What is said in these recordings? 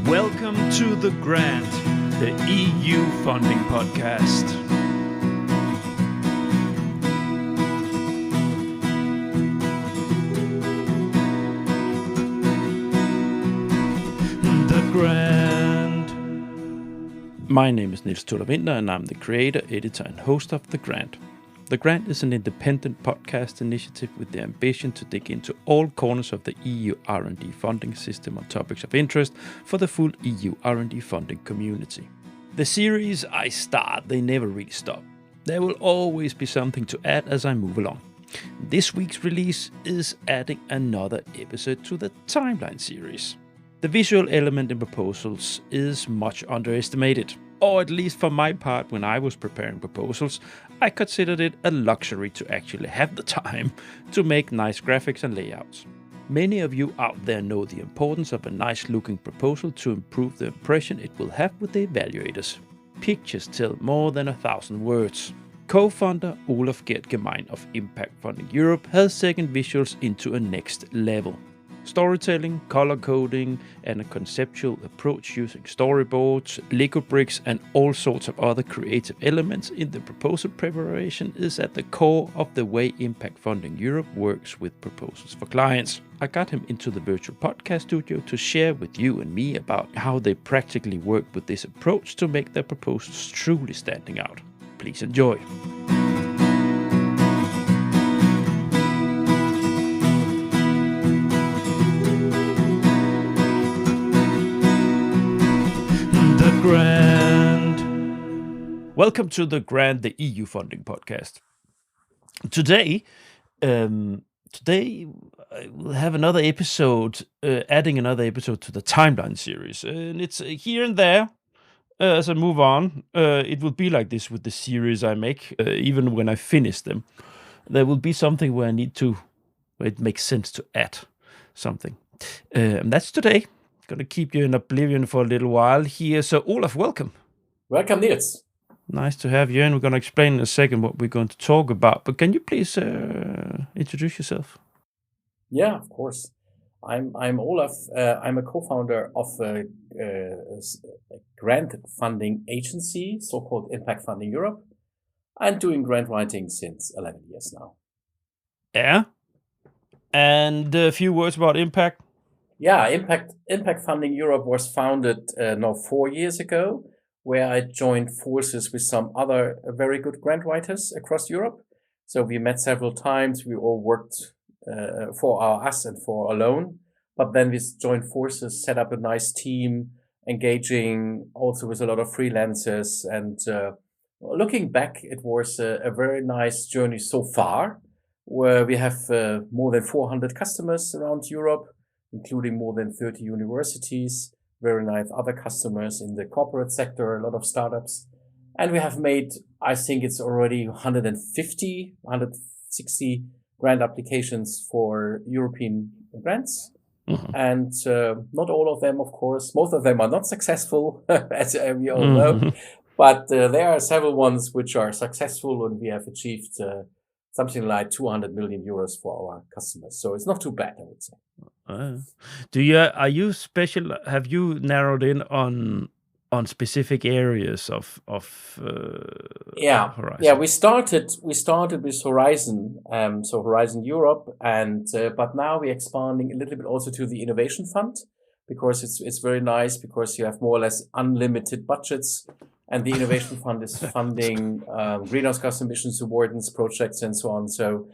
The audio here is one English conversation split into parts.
Welcome to The Grant, the EU funding podcast. The Grant. My name is Niels Tuller Winter, and I'm the creator, editor, and host of The Grant. The Grant is an independent podcast initiative with the ambition to dig into all corners of the EU R&D funding system on topics of interest for the full EU R&D funding community. The series I start, they never really stop. There will always be something to add as I move along. This week's release is adding another episode to the timeline series. The visual element in proposals is much underestimated. Or at least for my part, when I was preparing proposals, I considered it a luxury to actually have the time to make nice graphics and layouts. Many of you out there know the importance of a nice looking proposal to improve the impression it will have with the evaluators. Pictures tell more than 1,000 words. Co-founder Olaf-Gerd Gemein of Impact Funding Europe has taken visuals into a next level. Storytelling, color coding, and a conceptual approach using storyboards, Lego bricks, and all sorts of other creative elements in the proposal preparation is at the core of the way Impact Funding Europe works with proposals for clients. I got him into the virtual podcast studio to share with you and me about how they practically work with this approach to make their proposals truly standing out. Please enjoy. Grant. Welcome to The Grant, the EU funding podcast. Today we'll have another episode, adding another episode to the timeline series. And it's here and there as I move on. It will be like this with the series I make, even when I finish them. There will be something where it makes sense to add something. And that's today. Going to keep you in oblivion for a little while here. So, Olaf, welcome. Welcome, Niels. Nice to have you. And we're going to explain in a second what we're going to talk about. But can you please introduce yourself? Yeah, of course. I'm Olaf. I'm a co-founder of a grant funding agency, so-called Impact Funding Europe. I'm doing grant writing since 11 years now. Yeah. And a few words about Impact. Yeah, Impact Funding Europe was founded now 4 years ago, where I joined forces with some other very good grant writers across Europe. So we met several times. We all worked for us and for alone. But then we joined forces, set up a nice team, engaging also with a lot of freelancers. And looking back, it was a very nice journey so far, where we have more than 400 customers around Europe, including more than 30 universities, very nice other customers in the corporate sector, a lot of startups. And we have made, I think it's already 160 grant applications for European grants. Mm-hmm. And not all of them, of course, most of them are not successful, as we all know. But there are several ones which are successful, and we have achieved something like 200 million euros for our customers. So it's not too bad, I would say. Are you special? Have you narrowed in on specific areas of Horizon? Yeah. We started with Horizon, so Horizon Europe, and but now we're expanding a little bit also to the Innovation Fund, because it's very nice because you have more or less unlimited budgets. And the Innovation Fund is funding greenhouse gas emissions avoidance projects and so on. So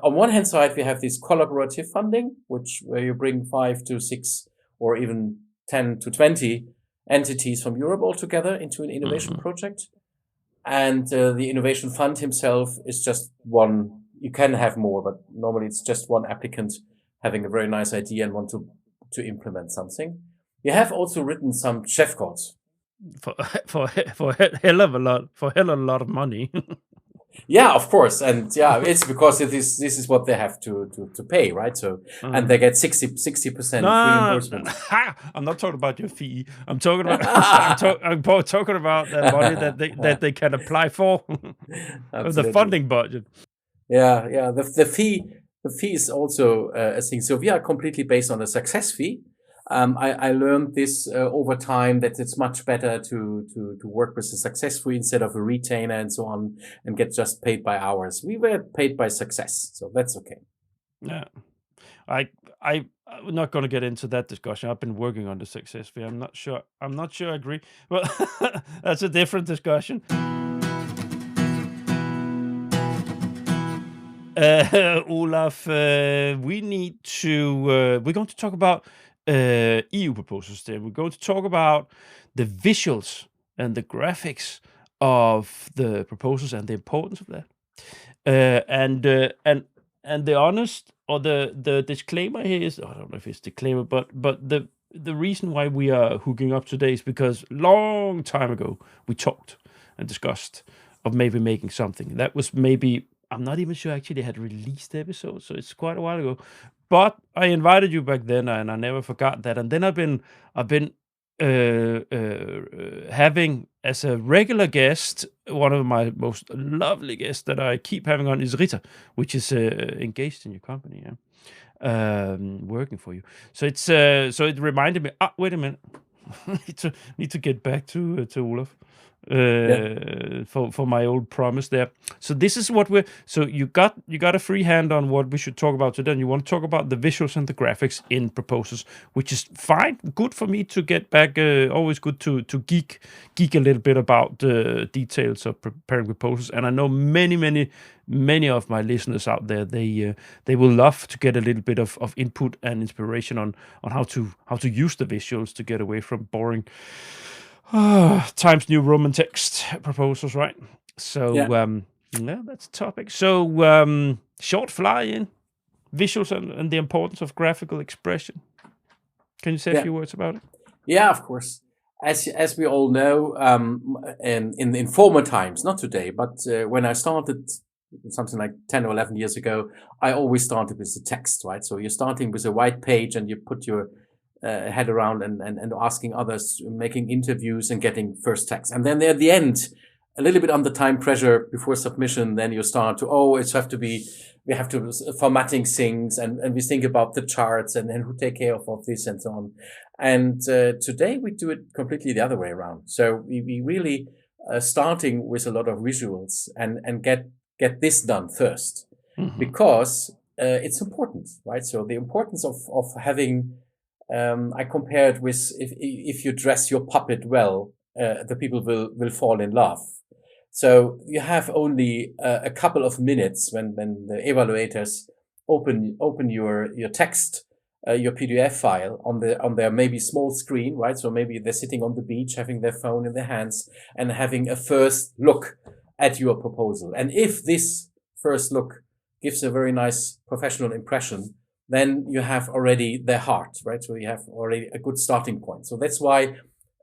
on one hand side, we have this collaborative funding, where you bring 5 to 6 or even 10 to 20 entities from Europe all together into an innovation project. And the Innovation Fund himself is just one. You can have more, but normally it's just one applicant having a very nice idea and want to implement something. We have also written some chef codes. For a hell of a lot of money. Yeah, of course, and yeah, it's because this is what they have to pay, right? So and they get 60% reimbursement. I'm not talking about your fee. I'm talking about I'm talking about the money that they can apply for, the funding budget. Yeah. The fee is also a thing. So we are completely based on a success fee. I learned this over time, that it's much better to work with a success fee instead of a retainer and so on, and get just paid by hours. We were paid by success, so that's okay. Yeah. I'm not going to get into that discussion. I've been working on the success fee. I'm not sure. I agree. Well, that's a different discussion. Olaf, we need to. We're going to talk about EU proposals. There, we're going to talk about the visuals and the graphics of the proposals and the importance of that. And the honest, or the disclaimer here is, I don't know if it's disclaimer, but the reason why we are hooking up today is because long time ago we talked and discussed of maybe making something that was maybe, I'm not even sure I actually had released the episode, so it's quite a while ago. But I invited you back then, and I never forgot that. And then I've been having as a regular guest, one of my most lovely guests that I keep having on is Rita, which is engaged in your company, working for you. So it's so it reminded me. Wait a minute, need to get back to Olaf. For my old promise there. So this is what we're. So you got a free hand on what we should talk about today. And you want to talk about the visuals and the graphics in proposals, which is fine. Good for me to get back. Always good to geek a little bit about the details of preparing proposals. And I know many of my listeners out there, they will love to get a little bit of input and inspiration on how to use the visuals to get away from boring Times New Roman text proposals, right? So yeah, that's a topic. So short fly-in, visuals and the importance of graphical expression. Can you say a few words about it? Yeah, of course. As we all know, in former times, not today, but when I started something like 10 or 11 years ago, I always started with the text, right? So you're starting with a white page and you put your head around and asking others, making interviews and getting first text. And then at the end, a little bit under time pressure before submission, then you start to, we have to formatting things and we think about the charts and who take care of this and so on. And today we do it completely the other way around. So we really starting with a lot of visuals and get this done first, because it's important, right? So the importance of having, I compare it with if you dress your puppet well, the people will fall in love. So you have only a couple of minutes when the evaluators open your text, your PDF file on their maybe small screen, right? So maybe they're sitting on the beach, having their phone in their hands and having a first look at your proposal. And if this first look gives a very nice professional impression, then you have already their heart, right? So you have already a good starting point. So that's why,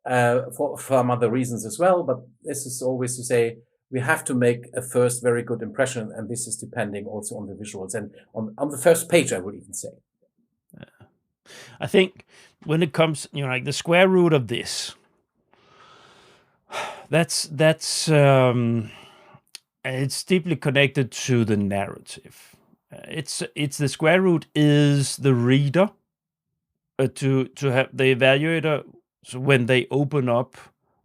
for some other reasons as well, but this is always to say, we have to make a first very good impression, and this is depending also on the visuals and on the first page, I would even say. I think when it comes, like the square root of this, that's it's deeply connected to the narrative. It's the square root is the reader to have the evaluator. So when they open up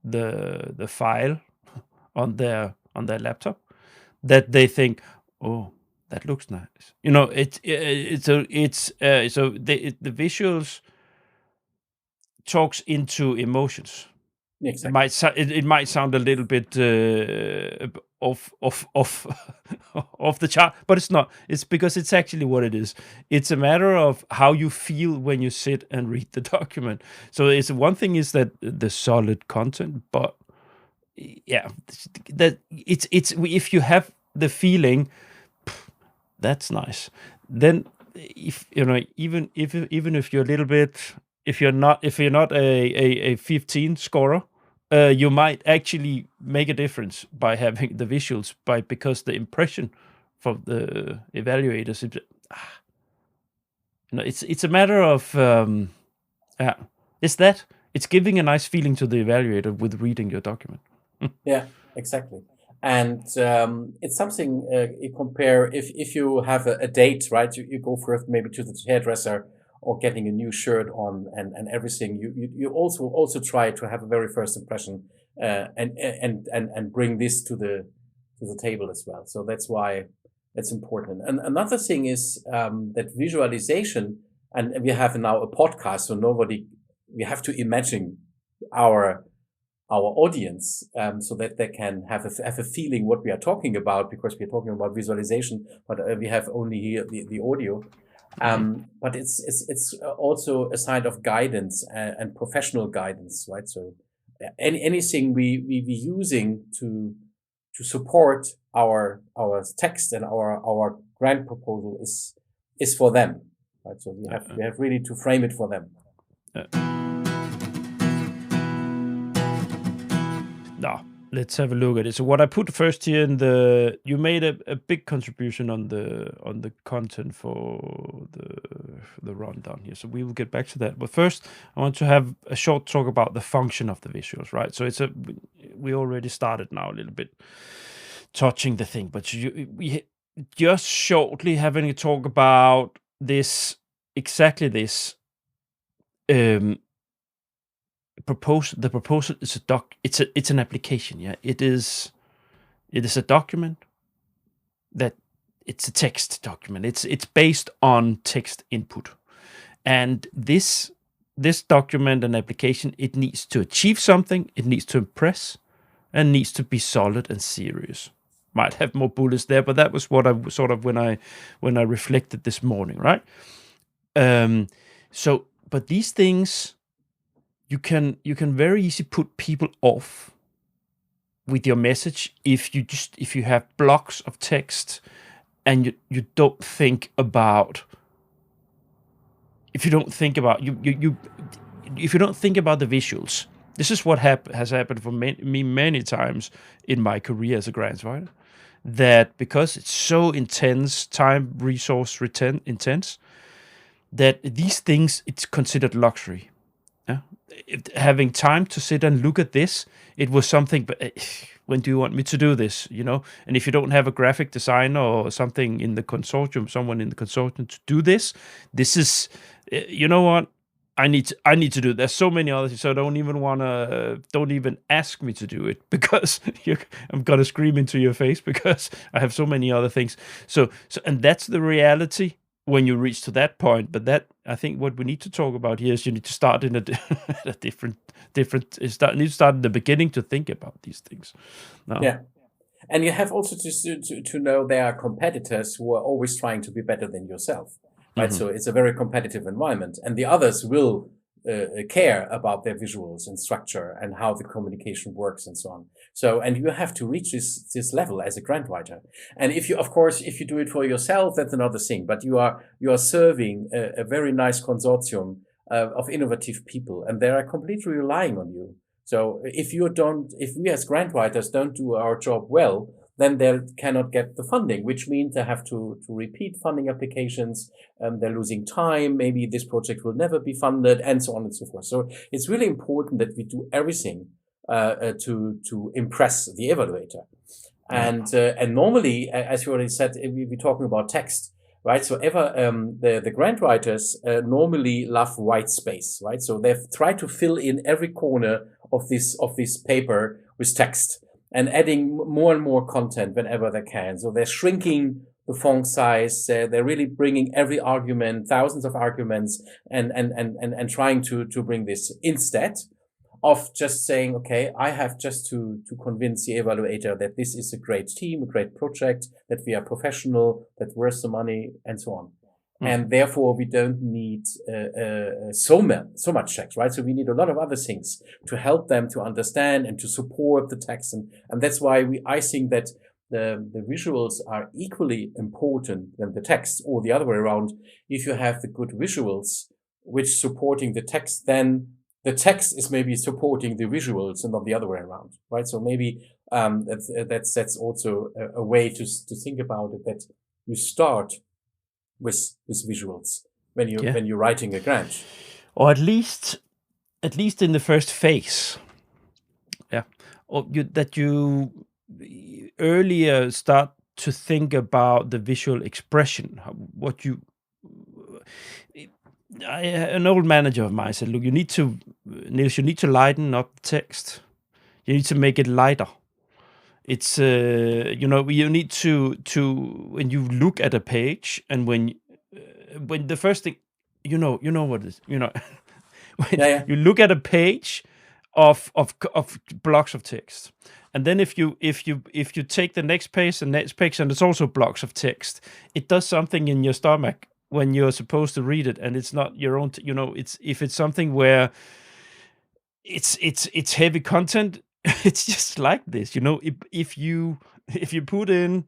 the file on their laptop, that they think, oh, that looks nice. So the visuals talks into emotions. Exactly. It might sound a little bit off the chart, but it's not. It's because it's actually what it is. It's a matter of how you feel when you sit and read the document. So it's one thing is that the solid content, but yeah, that it's if you have the feeling, that's nice. Then if even if you're a little bit, if you're not a 15 scorer, you might actually make a difference by having the visuals, because the impression from the evaluators, it's a matter of it's giving a nice feeling to the evaluator with reading your document. Yeah, exactly. And it's something you compare if you have a date, right? You go for maybe to the hairdresser or getting a new shirt on and everything. You also try to have a very first impression and bring this to the table as well. So that's why it's important. And another thing is that visualization, and we have now a podcast, so we have to imagine our audience so that they can have a feeling what we are talking about, because we're talking about visualization, but we have only here the audio. But it's also a side of guidance and professional guidance, right? So anything we using to support our text and our grant proposal is for them, right? So we have really to frame it for them. Now, let's have a look at it. So what I put first here you made a big contribution on the content for the rundown here. So we will get back to that. But first, I want to have a short talk about the function of the visuals, right? So we already started now a little bit touching the thing, but we just shortly having a talk about this, exactly this. The proposal is it's an application. Yeah, it is a document that it's a text document. It's based on text input, and this document and application, it needs to achieve something, it needs to impress, and needs to be solid and serious. Might have more bullets there, but that was what I sort of when I reflected this morning, right? But these things, you can very easily put people off with your message if you have blocks of text and you don't think about, if you don't think about the visuals. This is what has happened for me many times in my career as a grants writer, that because it's so intense, time, resource intense, that these things, it's considered luxury. Yeah? Having time to sit and look at this, it was something, but when do you want me to do this? And if you don't have a graphic designer or something in the consortium, someone in the consortium to do this is, you know what? I need to do it. There's so many others, so don't even ask me to do it, because I'm gonna scream into your face because I have so many other things. So and that's the reality when you reach to that point. But that, I think, what we need to talk about here is you need to start in a different. You need to start in the beginning to think about these things. No. Yeah. And you have also to know there are competitors who are always trying to be better than yourself, right? Mm-hmm. So it's a very competitive environment, and the others will care about their visuals and structure and how the communication works and so on. So, and you have to reach this level as a grant writer. And if you do it for yourself, that's another thing. But you are serving a very nice consortium of innovative people, and they are completely relying on you. So if we as grant writers don't do our job well, then they cannot get the funding, which means they have to repeat funding applications. They're losing time. Maybe this project will never be funded, and so on and so forth. So it's really important that we do everything to impress the evaluator. And normally, as you already said, we're talking about text, right? So the grant writers normally love white space, right? So they've tried to fill in every corner of this paper with text, and adding more and more content whenever they can. So they're shrinking the font size. They're really bringing every argument, thousands of arguments, and trying to bring this, instead of just saying, okay, I have just to convince the evaluator that this is a great team, a great project, that we are professional, that worth the money, and so on. And therefore, we don't need so much text, right? So we need a lot of other things to help them to understand and to support the text. And that's why I think that the visuals are equally important than the text, or the other way around. If you have the good visuals which supporting the text, then the text is maybe supporting the visuals and not the other way around, right? So maybe that's also a way to think about it, that you start with visuals when you're writing a grant, or at least in the first phase, or that you earlier start to think about the visual expression, An old manager of mine said, "Look, Niels, you need to lighten up text. You need to make it lighter. It's you need to when you look at a page, and when the first thing, you know what it is, when Yeah. you look at a page of blocks of text, and then if you take the next page and next page, and it's also blocks of text, it does something in your stomach when you're supposed to read it, and it's not your own. It's if it's something where it's heavy content. It's just like this, if you put in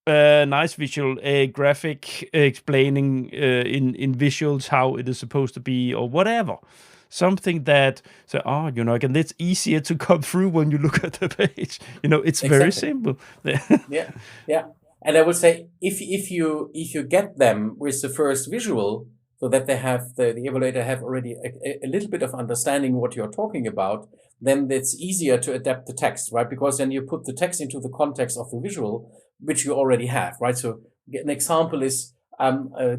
a nice visual, a graphic explaining in visuals how it is supposed to be, or whatever, something that say, again, it's easier to come through when you look at the page. It's very Exactly. simple. Yeah. Yeah. And I would say if you get them with the first visual, so that they have the evaluator have already a little bit of understanding what you're talking about, then it's easier to adapt the text, right? Because then you put the text into the context of the visual, which you already have, right? So an example is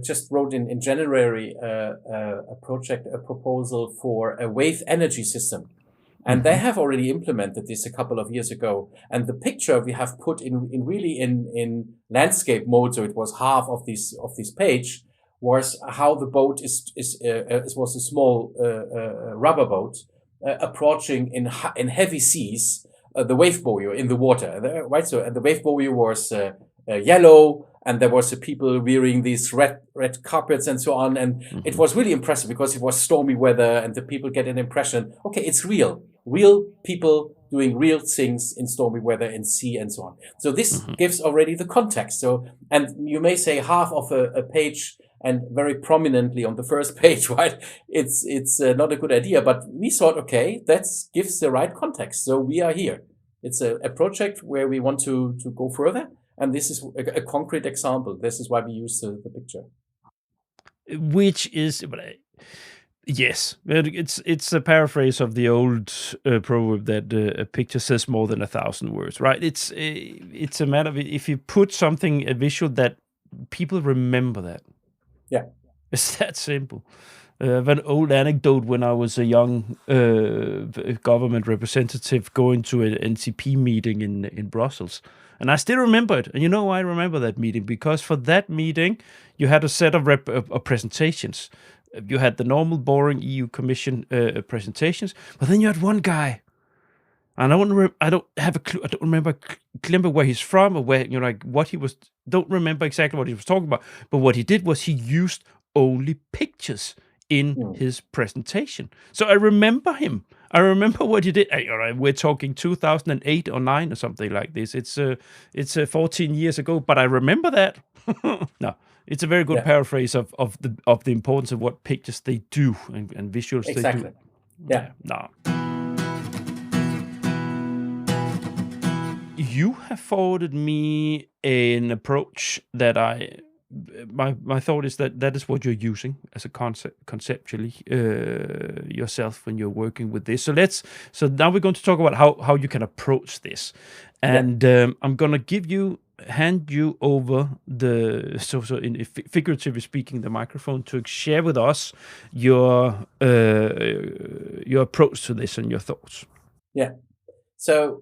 just wrote in January a proposal for a wave energy system. And they have already implemented this a couple of years ago. And the picture we have put in landscape mode, so it was half of this page, was how the boat was a small rubber boat approaching in heavy seas the wave buoy in the water, right? So and the wave buoy was yellow, and there was people wearing these red carpets and so on, and it was really impressive because it was stormy weather, and the people get an impression, okay, it's real people doing real things in stormy weather in sea and so on. So this gives already the context. So, and you may say half of a page and very prominently on the first page, right? It's not a good idea, but we thought, okay, that gives the right context. So we are here. It's a project where we want to go further. And this is a concrete example. This is why we use the picture. Which is, yes, it's a paraphrase of the old proverb that a picture says more than 1,000 words, right? It's a matter of if you put something, a visual, that people remember that. Yeah. It's that simple. I have an old anecdote when I was a young government representative going to an NCP meeting in Brussels. And I still remember it. And you know why I remember that meeting? Because for that meeting, you had a set of presentations. You had the normal, boring EU Commission presentations, but then you had one guy. And I don't have a clue. I don't remember where he's from, or where, what he was. Don't remember exactly what he was talking about. But what he did was he used only pictures in his presentation. So I remember him. I remember what he did. We're talking 2008 or 9 or something like this. It's 14 years ago, but I remember that. No, it's a very good paraphrase of the importance of what pictures they do and visuals they do. Yeah. No. You have forwarded me an approach that my thought is that is what you're using as a conceptually yourself when you're working with this. So now we're going to talk about how you can approach this, and I'm gonna hand you over figuratively speaking, the microphone to share with us your approach to this and your thoughts. Yeah. So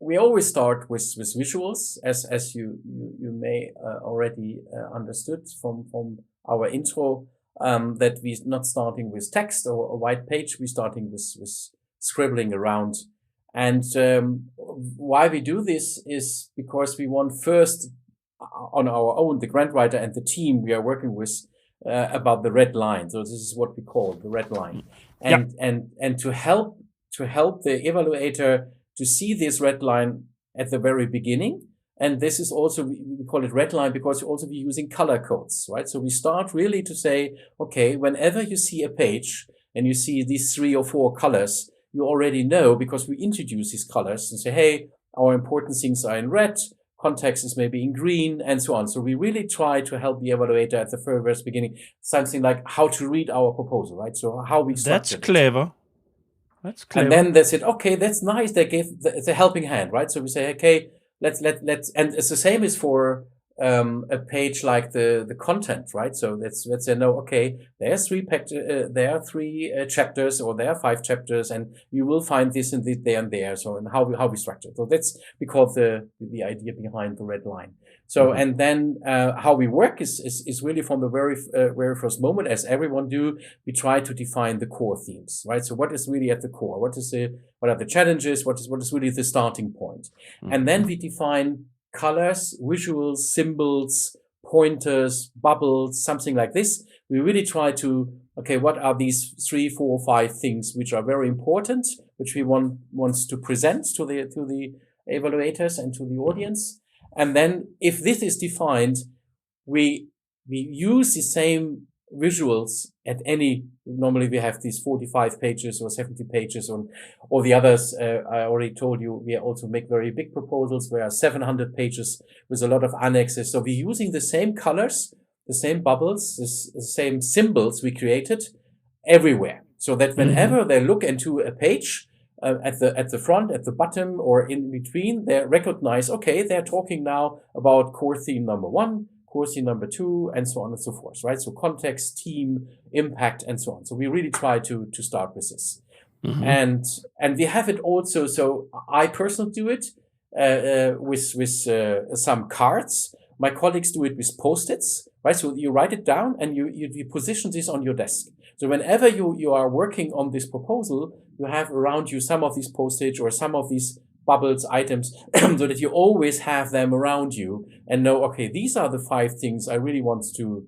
we always start with visuals, as you may already understood from our intro, that we're not starting with text or a white page. We're starting with scribbling around. And why we do this is because we want first on our own, the grant writer and the team we are working with, about the red line. So this is what we call the red line, and to help the evaluator to see this red line at the very beginning. And this is also, we call it red line because we also be using color codes, right? So we start really to say, okay, whenever you see a page and you see these 3 or 4 colors, you already know, because we introduce these colors and say, hey, our important things are in red, context is maybe in green, and so on. So we really try to help the evaluator at the very first beginning, something like how to read our proposal, right? So how we structure it. That's clever. That's clever. And then they said, okay, that's nice. They gave the helping hand, right? So we say, okay, let's, and it's the same as for a page like the content, right? So let's say, no, okay, there are three chapters, or there are 5 chapters, and you will find this and this there and there. So, and how we structure it. So that's because the idea behind the red line. So, and then how we work is really from the very first moment, as everyone do. We try to define the core themes, right? So what is really at the core? What are the challenges? What is really the starting point? And then we define colors, visuals, symbols, pointers, bubbles, something like this. We really try to, okay, what are these 3, 4, 5 things which are very important, which we wants to present to the evaluators and to the audience. And then if this is defined, we use the same visuals at any, normally we have these 45 pages or 70 pages, or the others. I already told you, we also make very big proposals where 700 pages with a lot of annexes. So we're using the same colors, the same bubbles, the same symbols we created everywhere. So that whenever they look into a page, at the front, at the bottom, or in between, they recognize, okay, they're talking now about core theme number 1, core theme number 2, and so on and so forth, right? So context, team, impact, and so on. So we really try to start with this. And we have it also, so I personally do it with some cards. My colleagues do it with Post-its, right? So you write it down and you position this on your desk. So whenever you are working on this proposal, you have around you some of these Post-its or some of these bubbles items so that you always have them around you and know, okay, these are the 5 things I really want to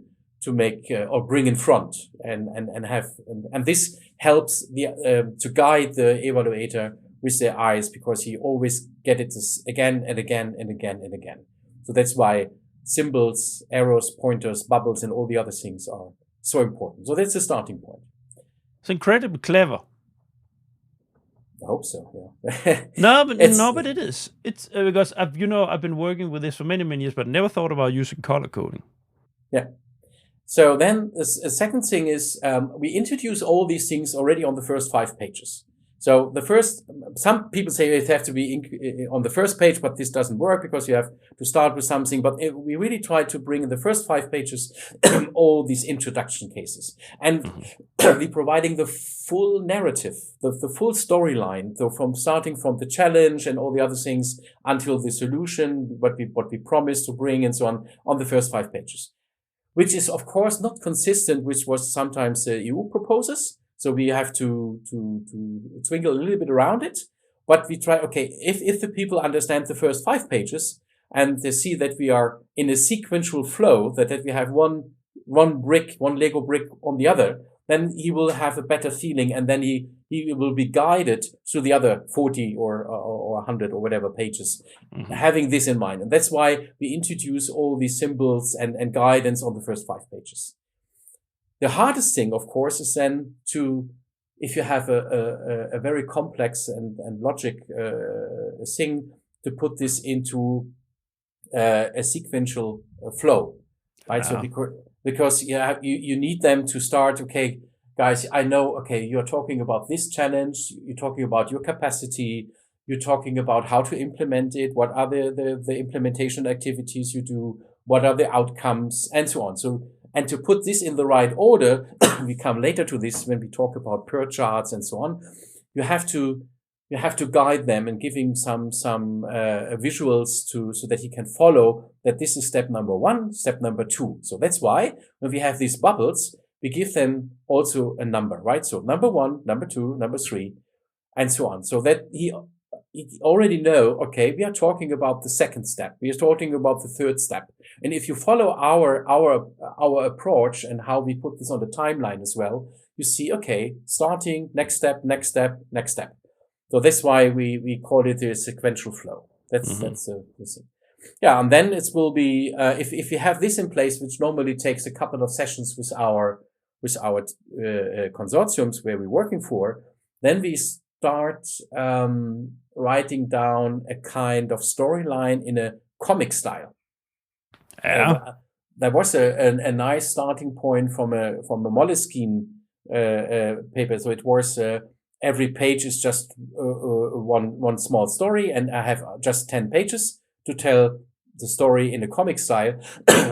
make or bring in front and have, and this helps to guide the evaluator with their eyes, because he always get it again and again and again and again. So that's why symbols, arrows, pointers, bubbles, and all the other things are so important. So that's the starting point. It's incredibly clever. I hope so. Yeah. No, but it is. It's because I've been working with this for many years, but never thought about using color coding. Yeah. So then the second thing is we introduce all these things already on the first 5 pages. So some people say it have to be on the first page, but this doesn't work because you have to start with something. But we really try to bring in the first 5 pages all these introduction cases, and we're providing the full narrative, the full storyline. So starting from the challenge and all the other things until the solution, what we promised to bring, and so on the first 5 pages, which is of course not consistent with what sometimes the EU proposes. So we have to twinkle a little bit around it, but we try, okay, if the people understand the first 5 pages and they see that we are in a sequential flow, that we have one Lego brick on the other, then he will have a better feeling, and then he will be guided through the other 40 or 100 or whatever pages, having this in mind. And that's why we introduce all these symbols and guidance on the first 5 pages. The hardest thing, of course, is then if you have a very complex and logic thing, to put this into a sequential flow, right? So because you need them to start, okay, guys, I know, okay, you're talking about this challenge, you're talking about your capacity, you're talking about how to implement it, what are the implementation activities you do, what are the outcomes, and so on. So, and to put this in the right order, we come later to this when we talk about per charts and so on. You have to guide them and give him some visuals so that he can follow that this is step number 1, step number 2. So that's why when we have these bubbles, we give them also a number, right? So number 1, number 2, number 3, and so on. So that he already know, okay, we are talking about the second step. We are talking about the third step. And if you follow our approach and how we put this on the timeline as well, you see, okay, starting, next step, next step, next step. So that's why we call it a sequential flow. That's the thing. Yeah, and then it will be if you have this in place, which normally takes a couple of sessions with our consortiums where we're working for, then we start writing down a kind of storyline in a comic style. Yeah. There was a nice starting point from a Moleskine paper. So it was every page is just one small story, and I have just 10 pages to tell the story in a comic style.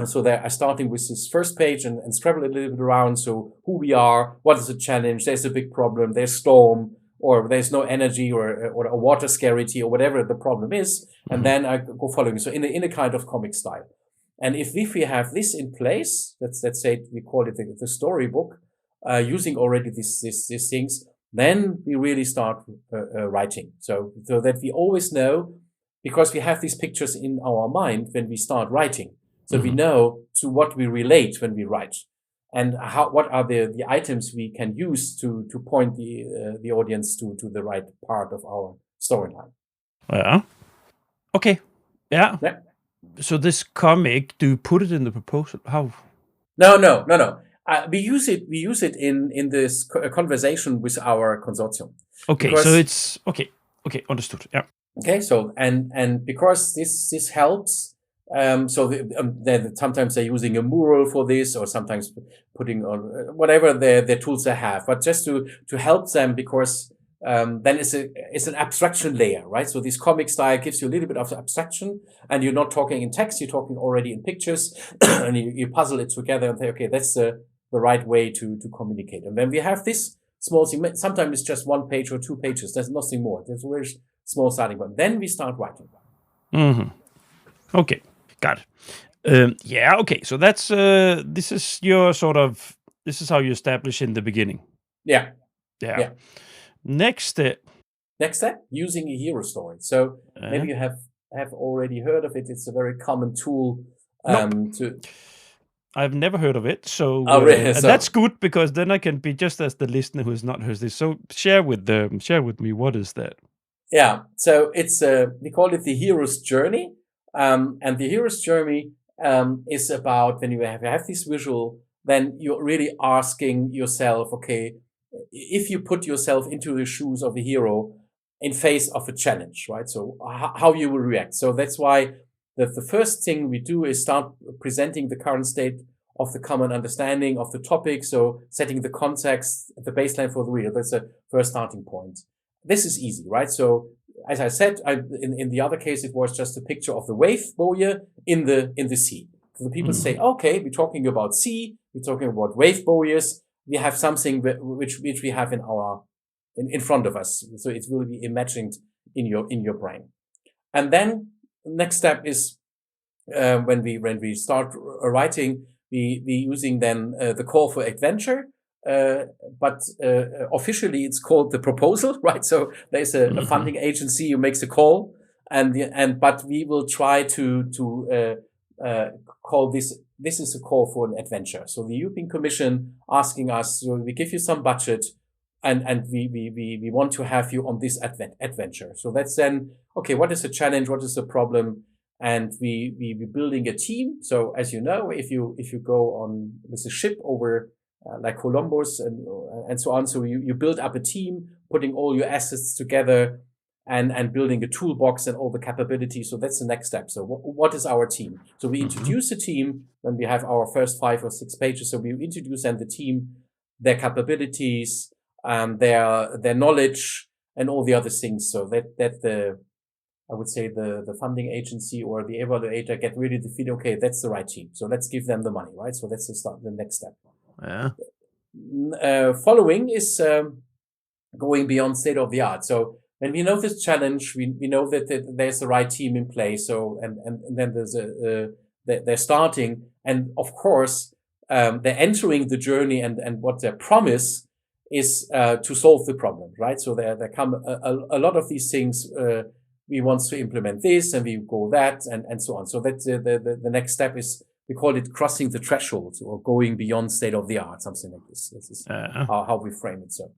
So they are starting with this first page and scrabble a little bit around. So who we are, what is the challenge? There's a big problem. There's storm, or there's no energy, or a water scarcity, or whatever the problem is. And then I go following. So in a kind of comic style. And if we have this in place, let's say we call it the storybook, using already these things, then we really start writing. So that we always know, because we have these pictures in our mind when we start writing. So we know to what we relate when we write, and what are the items we can use to point the audience to the right part of our storyline. Yeah. Okay. Yeah. Yeah. So this comic, do you put it in the proposal? How? No. We use it in this conversation with our consortium. Okay, because, so it's okay, understood. Yeah. Okay, so and because this helps, sometimes they're using a mural for this, or sometimes putting on whatever their tools they have, but just to help them, because then it's an abstraction layer, right? So this comic style gives you a little bit of abstraction, and you're not talking in text, you're talking already in pictures, and you puzzle it together and say, okay, that's the right way to communicate. And when we have this small thing, sometimes it's just 1 page or 2 pages, there's nothing more. There's a very small starting point. Then we start writing. Okay, got it. Yeah, okay. So that's this is how you establish in the beginning. Yeah. Next step, using a hero story. So maybe you have already heard of it. It's a very common tool. I've never heard of it, so really? And that's good, because then I can be just as the listener who has not heard this. So share with me, what is that? Yeah, so it's we call it the hero's journey, and the hero's journey is about, when you have this visual, then you're really asking yourself, okay, if you put yourself into the shoes of a hero in face of a challenge, right? So how you will react. So that's why the first thing we do is start presenting the current state of the common understanding of the topic. So setting the context, the baseline for the reader. That's a first starting point. This is easy, right? So as I said, in the other case, it was just a picture of the wave buoy in the sea. So the people say, okay, we're talking about sea, we're talking about wave buoys. We have something which we have in front of us. So it will be imagined in your brain. And then next step is when we start writing, we using then the call for adventure. But officially it's called the proposal, right? So there's a funding agency who makes a call, but we will try to call this is a call for an adventure. So the European Commission asking us, so we give you some budget, and we want to have you on this adventure. So that's then, okay, what is the challenge? What is the problem? And we building a team. So as you know, if you go on with a ship over like Columbus and so on, so you build up a team, putting all your assets together and building a toolbox and all the capabilities. So that's the next step. So what is our team? So we introduce the team when we have our first 5 or 6 pages. So we introduce then the team, their capabilities, their knowledge, and all the other things. So that I would say the funding agency or the evaluator get really the feeling, okay, that's the right team. So let's give them the money, right? So that's the next step. Yeah. Following is going beyond state of the art. So when we know this challenge, we know that there's the right team in place. So and then there's they're starting, and of course they're entering the journey, and what their promise is to solve the problem, right? So there come a lot of these things. We want to implement this, and we go that, and so on. So that's the next step is, we call it crossing the threshold, or going beyond state of the art, something like this. This is how we frame it. So,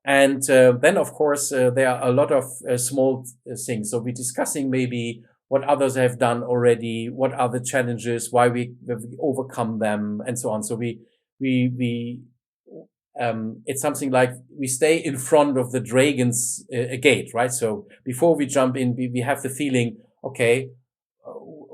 and then of course there are a lot of small things. So we're discussing maybe what others have done already, what are the challenges, why we overcome them, and so on. So it's something like we stay in front of the dragon's gate, right? So before we jump in, we have the feeling, okay,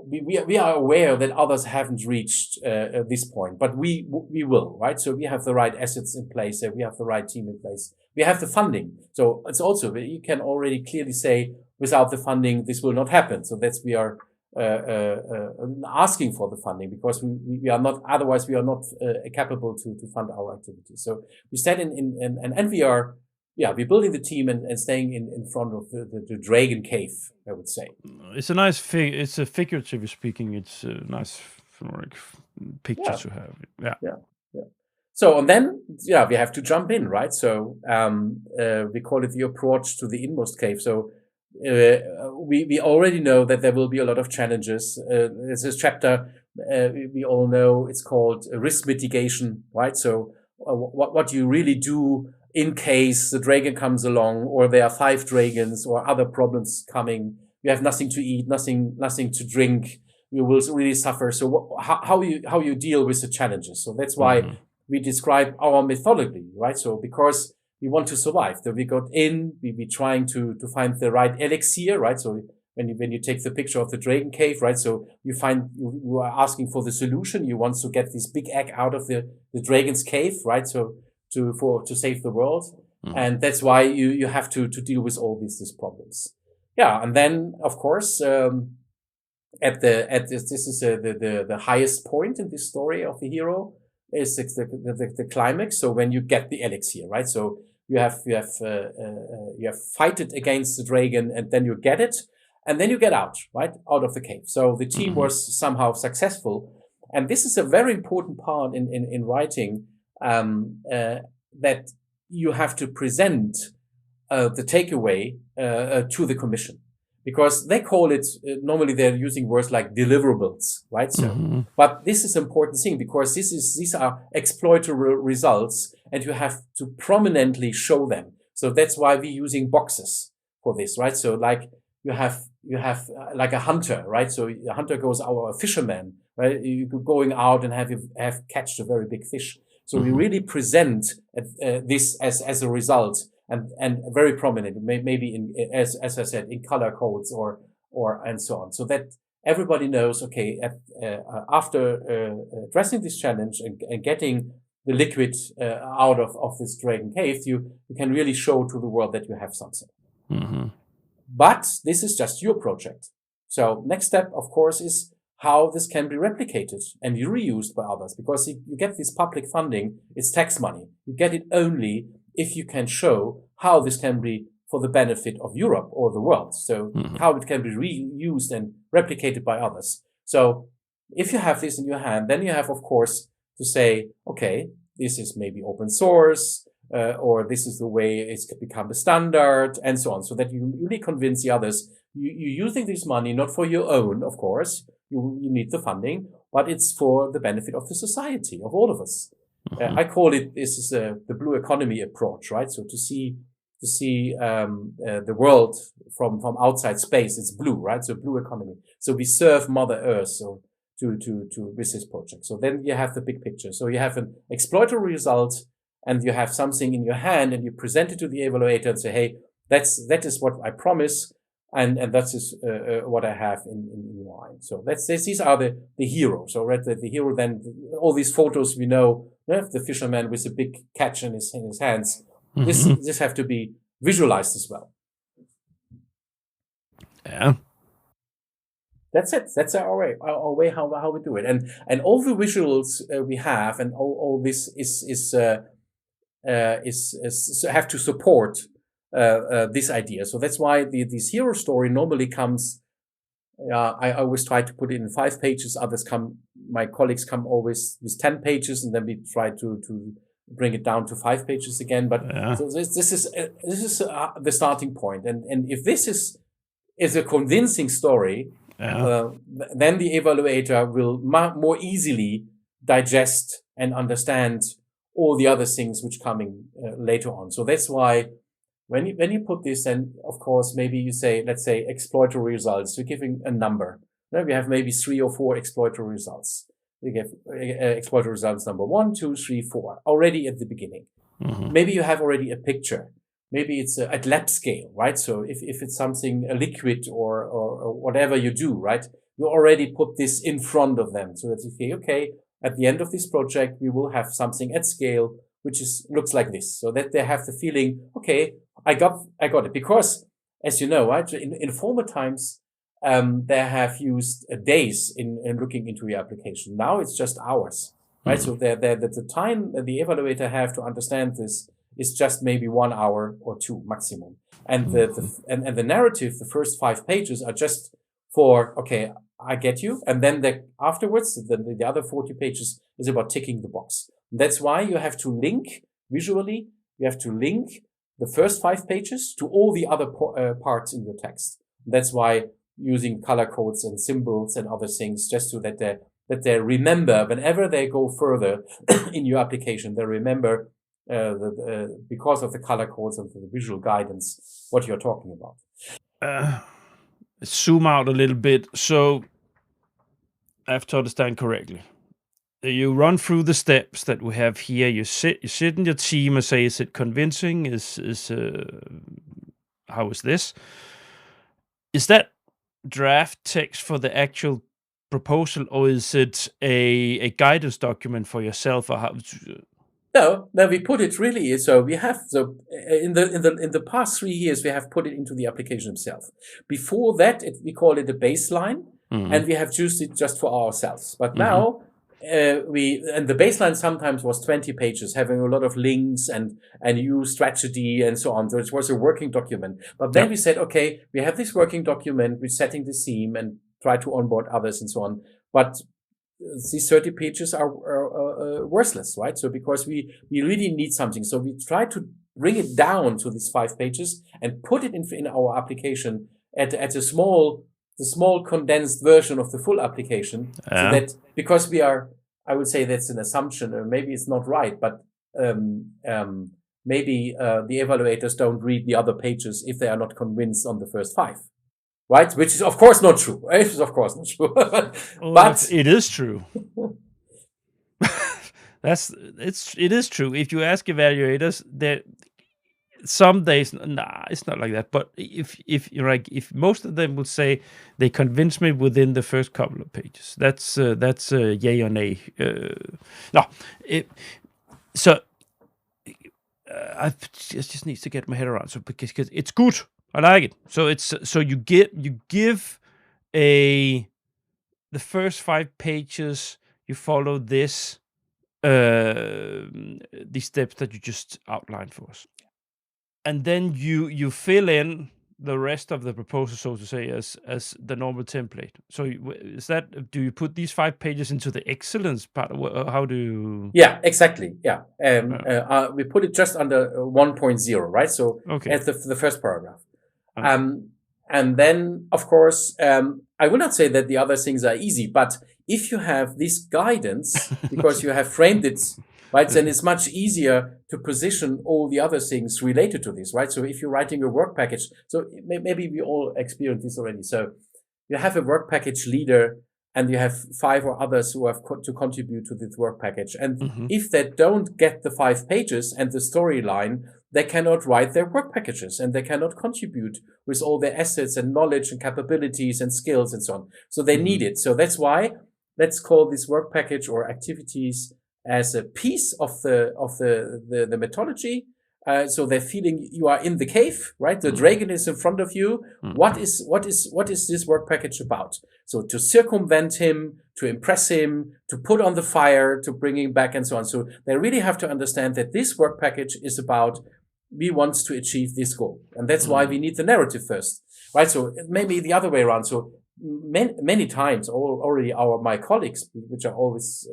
we are aware that others haven't reached this point, but we will, right? So we have the right assets in place, we have the right team in place, we have the funding. So it's also, you can already clearly say, without the funding, this will not happen. So we are asking for the funding, because we are not, otherwise we are not capable to fund our activities. So we stand and we are, we're building the team and staying in front of the dragon cave, I would say. It's a nice thing. It's a figuratively speaking. It's a nice like, picture to have. Yeah. So, and then, we have to jump in, right? So, we call it the approach to the inmost cave. So, we already know that there will be a lot of challenges. There's this chapter, we all know it's called risk mitigation, right? So, what you really do in case the dragon comes along, or there are 5 dragons or other problems coming. You have nothing to eat, nothing to drink. You will really suffer. So, how you deal with the challenges? So that's why we describe our methodology, right? So because we want to survive, that we got in, we trying to find the right elixir, right? So when you take the picture of the dragon cave, right? So you are asking for the solution. You want to get this big egg out of the dragon's cave, right? So to save the world. And that's why you have to deal with all these problems. Yeah. And then of course, this is the highest point in this story of the hero, is the climax. So when you get the elixir, right? So you have fight it against the dragon, and then you get it, and then you get out, right? Out of the cave. So the team was somehow successful. And this is a very important part in writing, that you have to present the takeaway to the commission. Because they call it, normally they're using words like deliverables, right? So, but this is an important thing, because these are exploitable results, and you have to prominently show them. So that's why we're using boxes for this, right? So like you have like a hunter, right? So a hunter goes out, a fisherman, right? You going out and have catched a very big fish. So we really present this as a result. And very prominent, maybe as I said, in color codes or and so on, so that everybody knows, okay, after addressing this challenge and getting the liquid out of this dragon cave, you can really show to the world that you have something. But this is just your project. So next step, of course, is how this can be replicated and reused by others, because you get this public funding, it's tax money. You get it only if you can show how this can be for the benefit of Europe or the world. So how it can be reused and replicated by others. So if you have this in your hand, then you have, of course, to say, okay, this is maybe open source, or this is the way it's become a standard, and so on. So that you really convince the others, you're using this money not for your own, of course, you need the funding, but it's for the benefit of the society, of all of us. I call it, this is the blue economy approach, right? So to see the world from outside space, it's blue, right? So blue economy. So we serve Mother Earth, so with this project. So then you have the big picture. So you have an exploratory result, and you have something in your hand, and you present it to the evaluator and say, hey, that is what I promise, and that is what I have in mind. So these are the heroes. So right, the hero, then all these photos we know, the fisherman with a big catch in his hands. This have to be visualized as well. Yeah. That's it. That's our way how we do it. And all the visuals we have, and all this is have to support this idea. So that's why this hero story normally comes. I always try to put it in 5 pages. My colleagues come always with 10 pages, and then we try to bring it down to 5 pages again. But so this is the starting point. And if this is a convincing story, then the evaluator will more easily digest and understand all the other things which coming later on. So that's why when you put this, then of course maybe you say, let's say exploratory results. You're giving a number. Now we have maybe 3 or 4 exploratory results. You give exploratory results number 1, 2, 3, 4 already at the beginning. Maybe you have already a picture. Maybe it's at lab scale, right? So if it's something, a liquid or whatever you do, right? You already put this in front of them so that you say, okay, at the end of this project, we will have something at scale, which looks like this, so that they have the feeling, okay, I got it. Because as you know, right, in former times, they have used days in looking into your application. Now it's just hours, right? So the time that the evaluator have to understand this is just maybe 1 hour or 2 maximum. And the narrative, the first 5 pages are just for, okay, I get you. And then afterwards, the other 40 pages is about ticking the box. That's why you have to link visually. You have to link the first 5 pages to all the other parts in your text. That's why using color codes and symbols and other things, just so that they remember whenever they go further in your application, they remember because of the color codes and the visual guidance what you're talking about. Zoom out a little bit, so I have to understand correctly. You run through the steps that we have here. You sit in your team and say, is it convincing? How is this? Is that draft text for the actual proposal, or is it a guidance document for yourself? Or how? No, we put it really. So we have in the past 3 years we have put it into the application itself. Before that, we call it a baseline, and we have used it just for ourselves. But now the baseline sometimes was 20 pages, having a lot of links and new strategy and so on. So it was a working document. But then we said, okay, we have this working document, we're setting the theme and try to onboard others and so on. But these 30 pages are worthless, right? So because we really need something. So we try to bring it down to these 5 pages and put it in our application at the small condensed version of the full application. So that, because I would say that's an assumption, or maybe it's not right, but maybe the evaluators don't read the other pages if they are not convinced on the first 5. Right, which is of course not true. It is of course not true, but it is true. It is true. If you ask evaluators, that some days, it's not like that. But if you're like, if most of them would say they convince me within the first couple of pages, that's yay or nay. I just need to get my head around. So because it's good. I like it. So you give the first 5 pages. You follow these steps that you just outlined for us, and then you fill in the rest of the proposal, so to say, as the normal template. So is that, do you put these 5 pages into the excellence part? How do you? Yeah, exactly. Yeah, we put it just under 1.0, right? So at the first paragraph. And then, of course, I will not say that the other things are easy, but if you have this guidance, because you have framed it, right, then it's much easier to position all the other things related to this, right? So if you're writing a work package, so maybe we all experienced this already. So you have a work package leader, and you have 5 or others who have to contribute to this work package. And if they don't get the 5 pages and the storyline, they cannot write their work packages, and they cannot contribute with all their assets and knowledge and capabilities and skills and so on. So they need it. So that's why let's call this work package or activities as a piece of the methodology. So they're feeling you are in the cave, right? The dragon is in front of you. What is this work package about? So to circumvent him, to impress him, to put on the fire, to bring him back, and so on. So they really have to understand that this work package is about, we want to achieve this goal. And that's why we need the narrative first, right? So maybe the other way around. So many times already my colleagues, which are always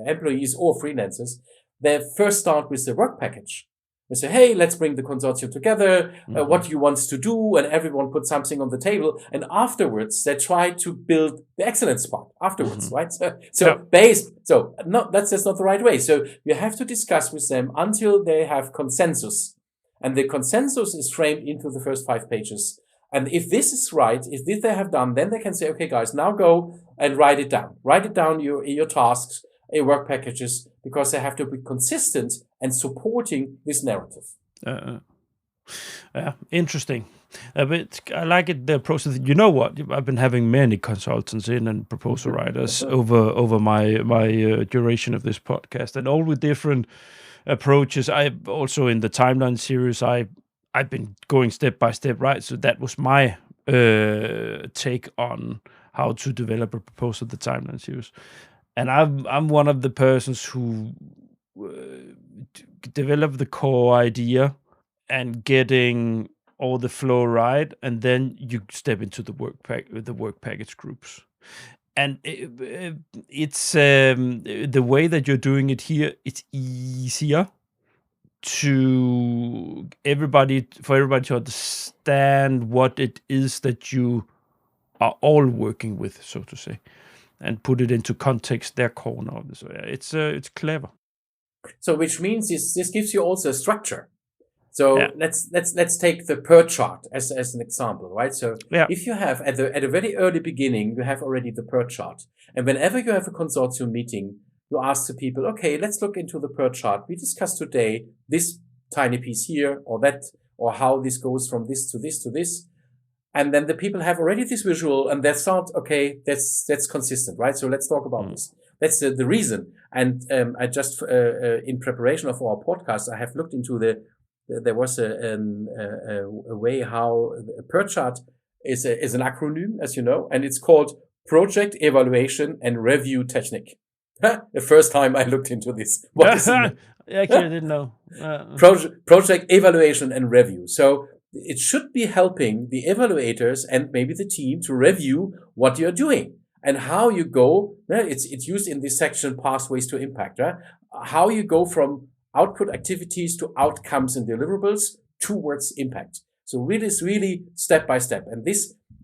employees or freelancers, they first start with the work package. They say, hey, let's bring the consortium together. What do you want to do? And everyone puts something on the table. And afterwards, they try to build the excellence part afterwards, right? That's not the right way. So you have to discuss with them until they have consensus. And the consensus is framed into the first 5 pages. And if this is right, if this they have done, then they can say, okay, guys, now go and write it down. Write it down, your tasks, your work packages, because they have to be consistent and supporting this narrative. Interesting. But I like it, the process. You know what? I've been having many consultants in and proposal writers over my duration of this podcast, and all with different approaches. I also, in the timeline series, I've been going step by step, right? So that was my take on how to develop a proposal the timelines use. And I'm one of the persons who develop the core idea and getting all the flow right, and then you step into the work package groups. And it's the way that you're doing it here. It's easier for everybody to understand what it is that you are all working with, so to say, and put it into context, their corner of this. It's clever. So which means this gives you also a structure. So let's take the PER chart as an example, right? So if you have at a very early beginning, you have already the PER chart, and whenever you have a consortium meeting, you ask the people, okay, let's look into the PER chart. We discussed today this tiny piece here or that, or how this goes from this to this to this. And then the people have already this visual, and they thought, okay, that's consistent, right? So let's talk about this. That's the reason. And I just in preparation of our podcast, I have looked into there was a way how a PER chart is an acronym, as you know, and it's called Project Evaluation and Review Technique. The first time I looked into this. What is it? Actually, I didn't know. Project Evaluation and Review. So it should be helping the evaluators and maybe the team to review what you're doing and how you go. It's used in this section, Pathways to Impact. How you go from output activities to outcomes and deliverables towards impact. So it is really step by step.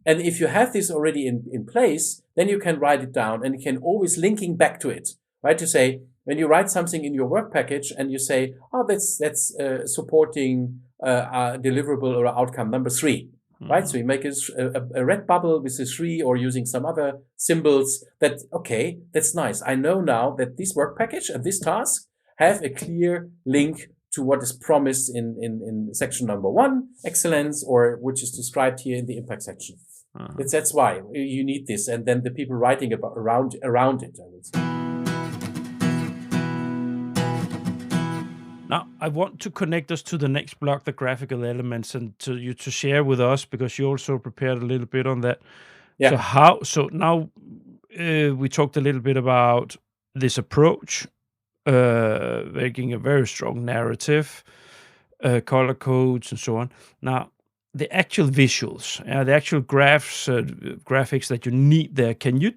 And if you have this already in place, then you can write it down and you can always linking back to it, right? To say, when you write something in your work package and you say, oh, that's supporting deliverable or outcome number 3, right? So you make a red bubble with a 3 or using some other symbols that, okay, that's nice. I know now that this work package and this task have a clear link to what is promised in section number 1, excellence, or which is described here in the impact section. That's why you need this, and then the people writing around it, I would say. Now, I want to connect us to the next block, the graphical elements, and to share with us, because you also prepared a little bit on that. Yeah. So now we talked a little bit about this approach, making a very strong narrative, color codes, and so on. Now, the actual visuals, the actual graphics that you need there. Can you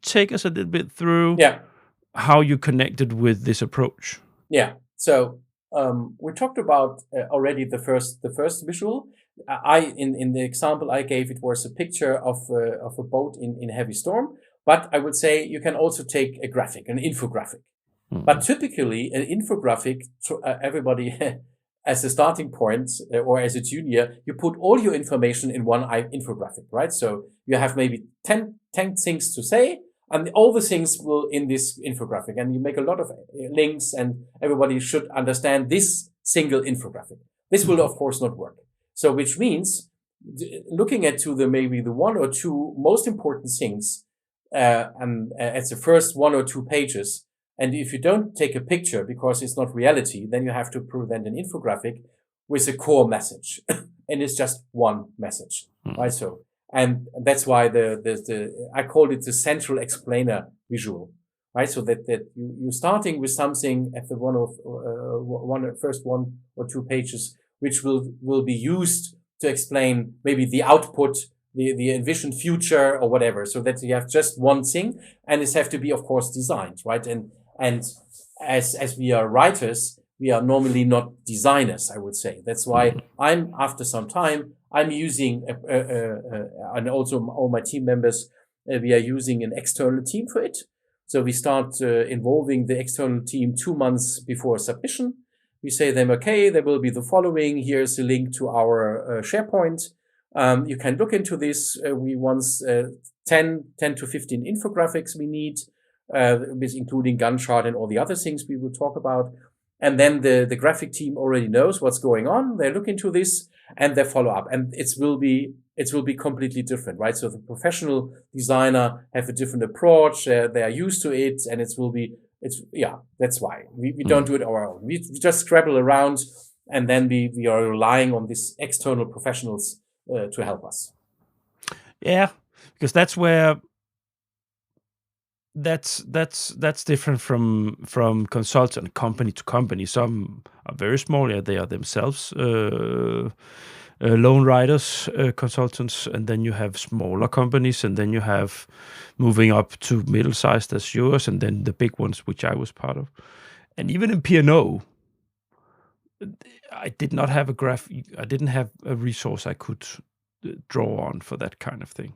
take us a little bit through how you connected with this approach? Yeah. So we talked about already the first visual. In the example I gave, it was a picture of a boat in heavy storm. But I would say you can also take a graphic, an infographic. But typically, an infographic, everybody as a starting point or as a junior, you put all your information in one infographic, right? So you have maybe 10 things to say, and all the things will in this infographic. And you make a lot of links, and everybody should understand this single infographic. This will, of course, not work. So which means looking at maybe the 1 or 2 most important things and as the first 1 or 2 pages. And if you don't take a picture because it's not reality, then you have to present an infographic with a core message. And it's just one message, right? So, and that's why I called it the central explainer visual, right? So that you're starting with something at the first 1 or 2 pages, which will be used to explain maybe the output, the envisioned future or whatever. So that you have just one thing, and it has to be, of course, designed, right? And as we are writers, we are normally not designers, I would say. That's why after some time, I'm using, and also all my team members, we are using an external team for it. So we start involving the external team 2 months before submission. We say them, okay, there will be the following. Here's a link to our SharePoint. You can look into this. We want 10 to 15 infographics we need, with including Gantt chart and all the other things we will talk about. And then the graphic team already knows what's going on. They look into this and they follow up, and it will be completely different, right? So the professional designer have a different approach. They are used to it, and that's why we don't do it on our own. We just scrabble around, and then we are relying on these external professionals to help us. Yeah, because that's where that's different from consultant company to company. Some are very small, yeah, they are themselves lone riders, consultants, and then you have smaller companies, and then you have moving up to middle-sized as yours, and then the big ones, which I was part of. And even in P&O, I did not have I didn't have a resource I could draw on for that kind of thing.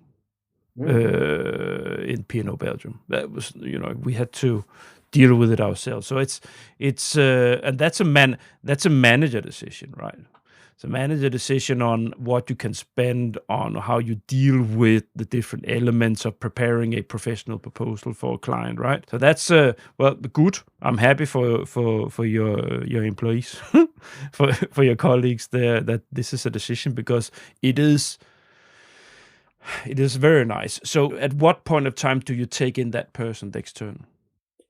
In P&O Belgium, that was, we had to deal with it ourselves. So it's and that's a manager decision, right? It's a manager decision on what you can spend on, how you deal with the different elements of preparing a professional proposal for a client, right? So that's well, good. I'm happy for your employees, for your colleagues there, that this is a decision, because it is very nice. So at what point of time do you take in that person, the external?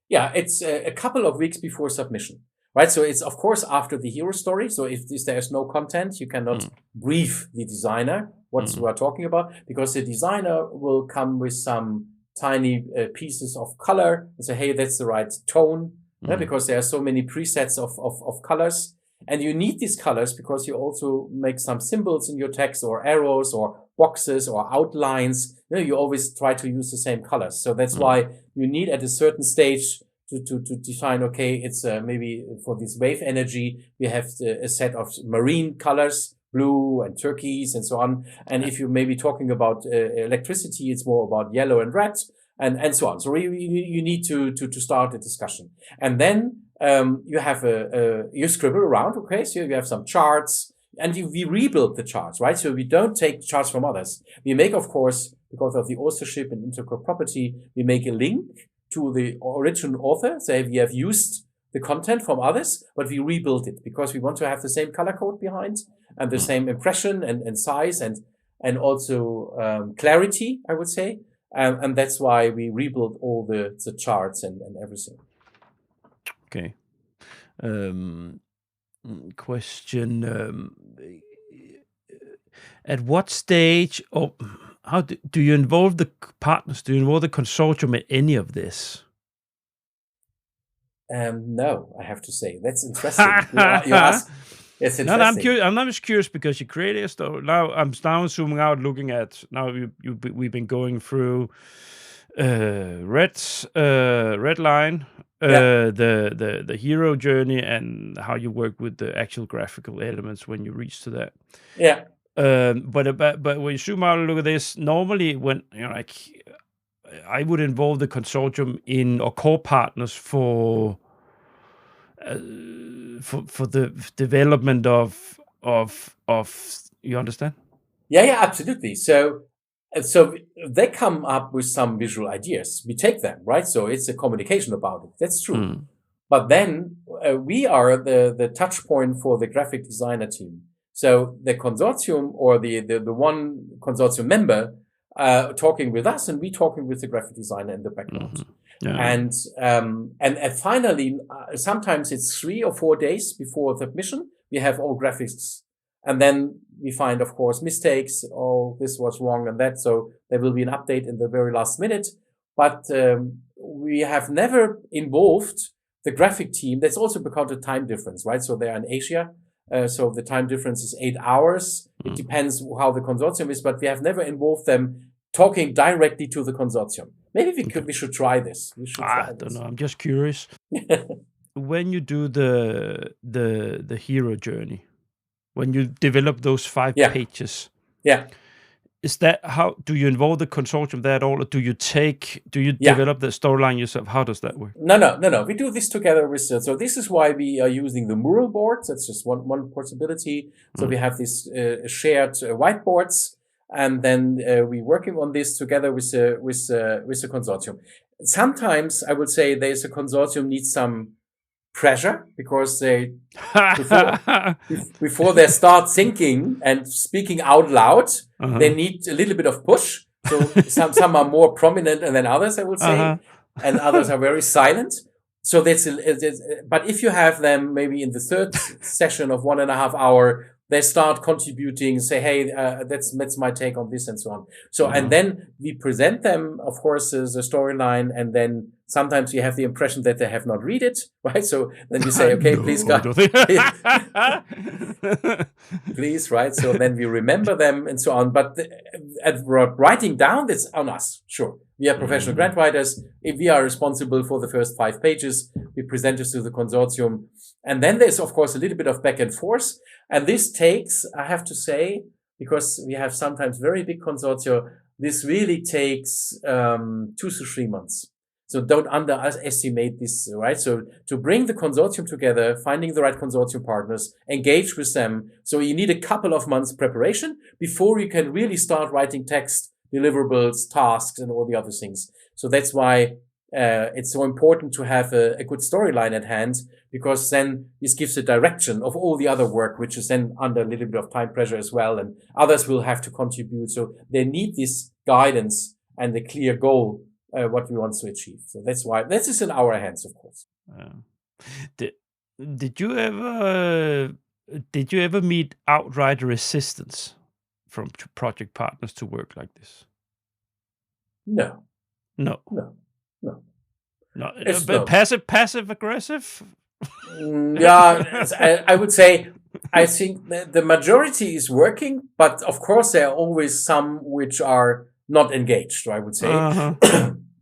Yeah, it's a couple of weeks before submission, right? So it's, of course, after the hero story. So if there's no content, you cannot brief the designer what we're talking about, because the designer will come with some tiny pieces of color and say, hey, that's the right tone, because there are so many presets of colors. And you need these colors because you also make some symbols in your text, or arrows or boxes or outlines. You always try to use the same colors. So that's why you need at a certain stage to define, okay, it's maybe for this wave energy, we have a set of marine colors, blue and turquoise and so on. And if you're maybe talking about electricity, it's more about yellow and red and so on. So you need to start a discussion. And then you have you scribble around, okay? So you have some charts, and we rebuild the charts, right? So we don't take charts from others. We make, of course, because of the authorship and integral property, we make a link to the original author. So we have used the content from others, but we rebuild it because we want to have the same color code behind and the same impression and size and also clarity, I would say. And that's why we rebuild all the charts and everything. Okay. Question. At what stage, or how do you involve the partners? Do you involve the consortium in any of this? No, I have to say. That's interesting. you ask. It's interesting. No, I'm curious. I'm not just curious because you created a story. Now I'm zooming out, looking at, now we've been going through red line, the hero journey, and how you work with the actual graphical elements when you reach to that. Yeah. But when you zoom out and look at this, normally when I would involve the consortium in, or core partners for the development of you understand? Yeah, absolutely. So they come up with some visual ideas. We take them, right? So it's a communication about it. That's true. But then we are the touch point for the graphic designer team. So the consortium, or the one consortium member talking with us, and we talking with the graphic designer in the background. And finally, sometimes it's 3 or 4 days before submission, we have all graphics. And then we find, of course, mistakes. Oh, this was wrong and that. So there will be an update in the very last minute. But we have never involved the graphic team. That's also because of the time difference, right? So they're in Asia. So the time difference is 8 hours. It depends how the consortium is, but we have never involved them talking directly to the consortium. Maybe we should try this. I don't know. I'm just curious. When you do the hero journey, when you develop those 5 pages, is that, how do you involve the consortium there at all, or do you develop the storyline yourself? How does that work? No. We do this together with. So this is why we are using the mural boards. That's just one possibility. So we have these shared whiteboards, and then we're working on this together with the consortium. Sometimes I would say there's a consortium needs some pressure because they before they start thinking and speaking out loud, they need a little bit of push. So some are more prominent than others, I would say, and others are very silent. So but if you have them maybe in the third session of 1.5 hours, they start contributing, say, hey, that's my take on this and so on. So, and then we present them, of course, the storyline, and then sometimes you have the impression that they have not read it, right? So then you say, okay, please, guys, please, right? So then we remember them and so on. But writing down, that's on us. Sure. We are professional grant writers. If we are responsible for the first 5 pages, we present this to the consortium. And then there's, of course, a little bit of back and forth. And this takes, I have to say, because we have sometimes very big consortia, this really takes 2 to 3 months. So don't underestimate this, right? So to bring the consortium together, finding the right consortium partners, engage with them. So you need a couple of months preparation before you can really start writing text, deliverables, tasks, and all the other things. So that's why it's so important to have a good storyline at hand, because then this gives a direction of all the other work, which is then under a little bit of time pressure as well, and others will have to contribute. So they need this guidance and a clear goal, what we want to achieve. So that's why this is in our hands, of course. Did you ever meet outright resistance from project partners to work like this? No. It's no. Passive aggressive. Yeah, I would say, I think the majority is working, but of course there are always some which are not engaged, I would say.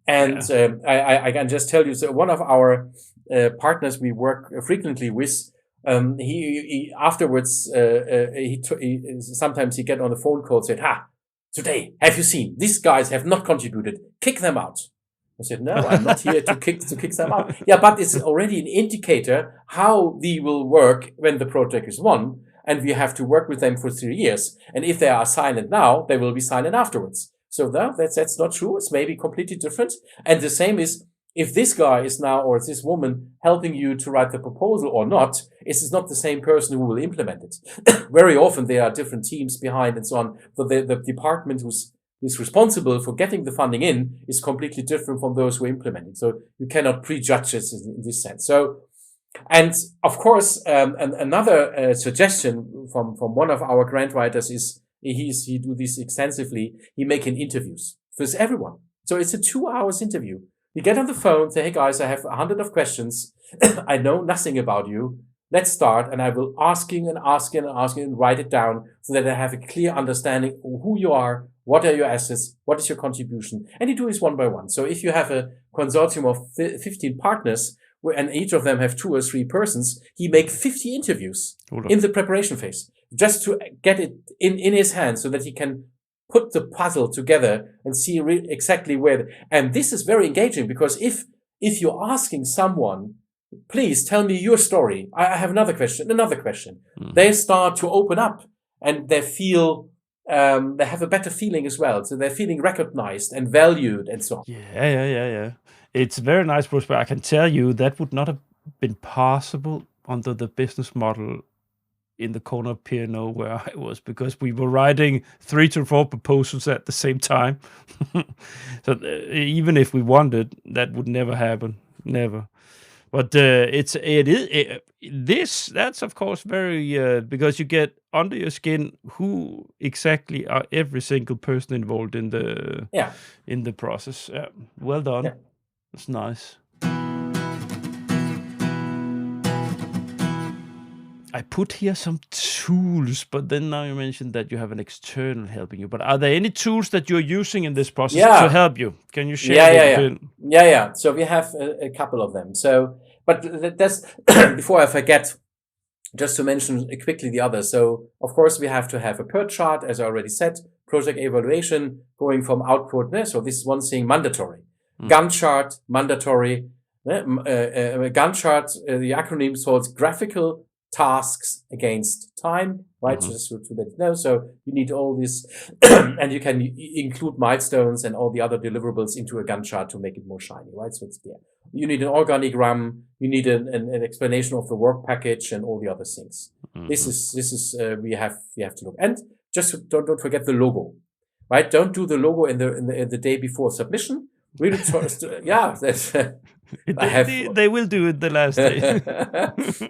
And I can just tell you, so one of our partners we work frequently with, he afterwards, sometimes he get on the phone call and said, today, have you seen, these guys have not contributed, kick them out. I said, no, I'm not here to kick them out. Yeah, but it's already an indicator how they will work when the project is won, and we have to work with them for 3 years. And if they are silent now, they will be silent afterwards. So that's not true. It's maybe completely different. And the same is, if this guy is now, or this woman, helping you to write the proposal or not, it's not the same person who will implement it. Very often there are different teams behind and so on. So the department who's responsible for getting the funding in is completely different from those who implement it. So you cannot prejudge it in this sense. So, and of course, another suggestion from one of our grant writers is, he do this extensively. He making interviews with everyone. So it's a 2 hours interview. You get on the phone, say, hey guys, I have 100 of questions. I know nothing about you. Let's start. And I will asking and write it down so that I have a clear understanding of who you are, what are your assets, what is your contribution. And you do this one by one. So if you have a consortium of 15 partners, and each of them have 2 or 3 persons, he make 50 interviews in the preparation phase, just to get it in his hands so that he can put the puzzle together and see exactly where. And this is very engaging, because if you're asking someone, please tell me your story, I have another question. They start to open up, and they feel, they have a better feeling as well. So they're feeling recognized and valued and so on. Yeah. It's very nice, Bruce, but I can tell you that would not have been possible under the business model in the corner of P&O where I was, because we were writing 3 to 4 proposals at the same time. So even if we wanted, that would never happen. Never. But that's of course very, because you get under your skin who exactly are every single person involved in the process. Well done. Yeah. That's nice. I put here some tools, but then now you mentioned that you have an external helping you. But are there any tools that you're using in this process to help you? Can you share a bit? Yeah. So we have a couple of them. So, but that's before I forget, just to mention quickly the others. So, of course, we have to have a PERT chart, as I already said, project evaluation going from output. So this is one thing, mandatory. Gantt chart, mandatory. Gantt chart, the acronym calls graphical tasks against time, right? Just to let you know. So you need all this, and you can include milestones and all the other deliverables into a Gantt chart to make it more shiny, right? So it's there. You need an organigram. You need an explanation of the work package and all the other things. This is we have to look. And just don't forget the logo, right? Don't do the logo in the day before submission. Really, I have. They will do it the last day.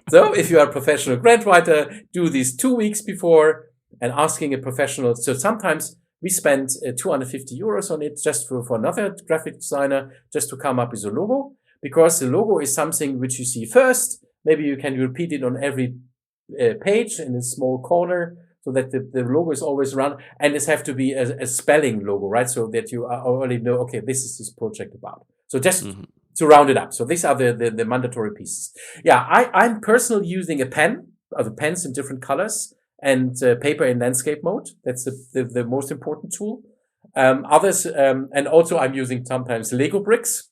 So if you are a professional grant writer, do these 2 weeks before and asking a professional. So sometimes we spend 250 euros on it just for another graphic designer just to come up with a logo, because the logo is something which you see first. Maybe you can repeat it on every page in a small corner, so that the logo is always around, and this have to be a spelling logo, right? So that you already know, okay, this is this project about. So just to round it up. So these are the mandatory pieces. Yeah, I'm personally using a pen, other pens in different colors, and paper in landscape mode. That's the most important tool. Others, and also I'm using sometimes Lego bricks.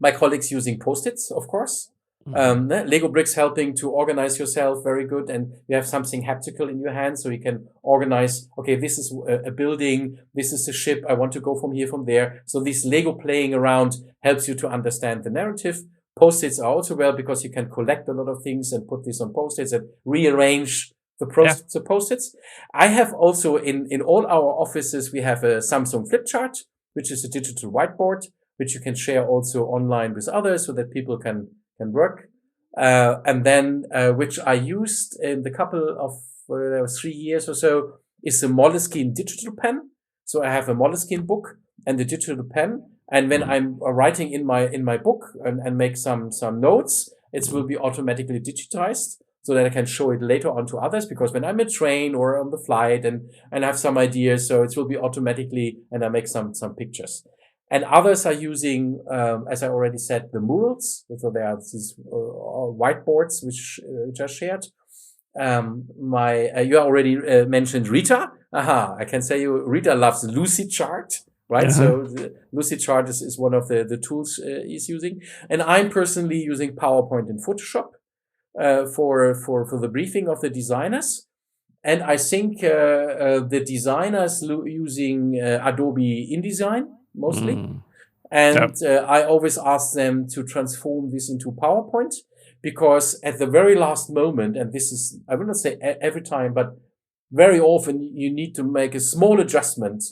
My colleagues using Post-its, of course. Lego bricks helping to organize yourself very good, and you have something haptical in your hand, so you can organize, okay, this is a building, this is a ship, I want to go from here, from there. So this Lego playing around helps you to understand the narrative. Post-its are also well, because you can collect a lot of things and put this on Post-its and rearrange the Post-its. I have also in all our offices, we have a Samsung flip chart, which is a digital whiteboard, which you can share also online with others, so that people can work. And then, which I used in the couple of 3 years or so, is a Moleskine digital pen. So I have a Moleskine book and the digital pen. And when I'm writing in my book and make some notes, it will be automatically digitized, so that I can show it later on to others. Because when I'm in train or on the flight and have some ideas, so it will be automatically, and I make some pictures. And others are using, as I already said, the murals. So there are these whiteboards which are shared. You already mentioned Rita. I can say Rita loves Lucy Chart, right? So the Lucy Chart is one of the tools he's using. And I'm personally using PowerPoint and Photoshop for the briefing of the designers. And I think the designers using Adobe InDesign mostly. And I always ask them to transform this into PowerPoint, because at the very last moment, and this is, I will not say every time, but very often you need to make a small adjustment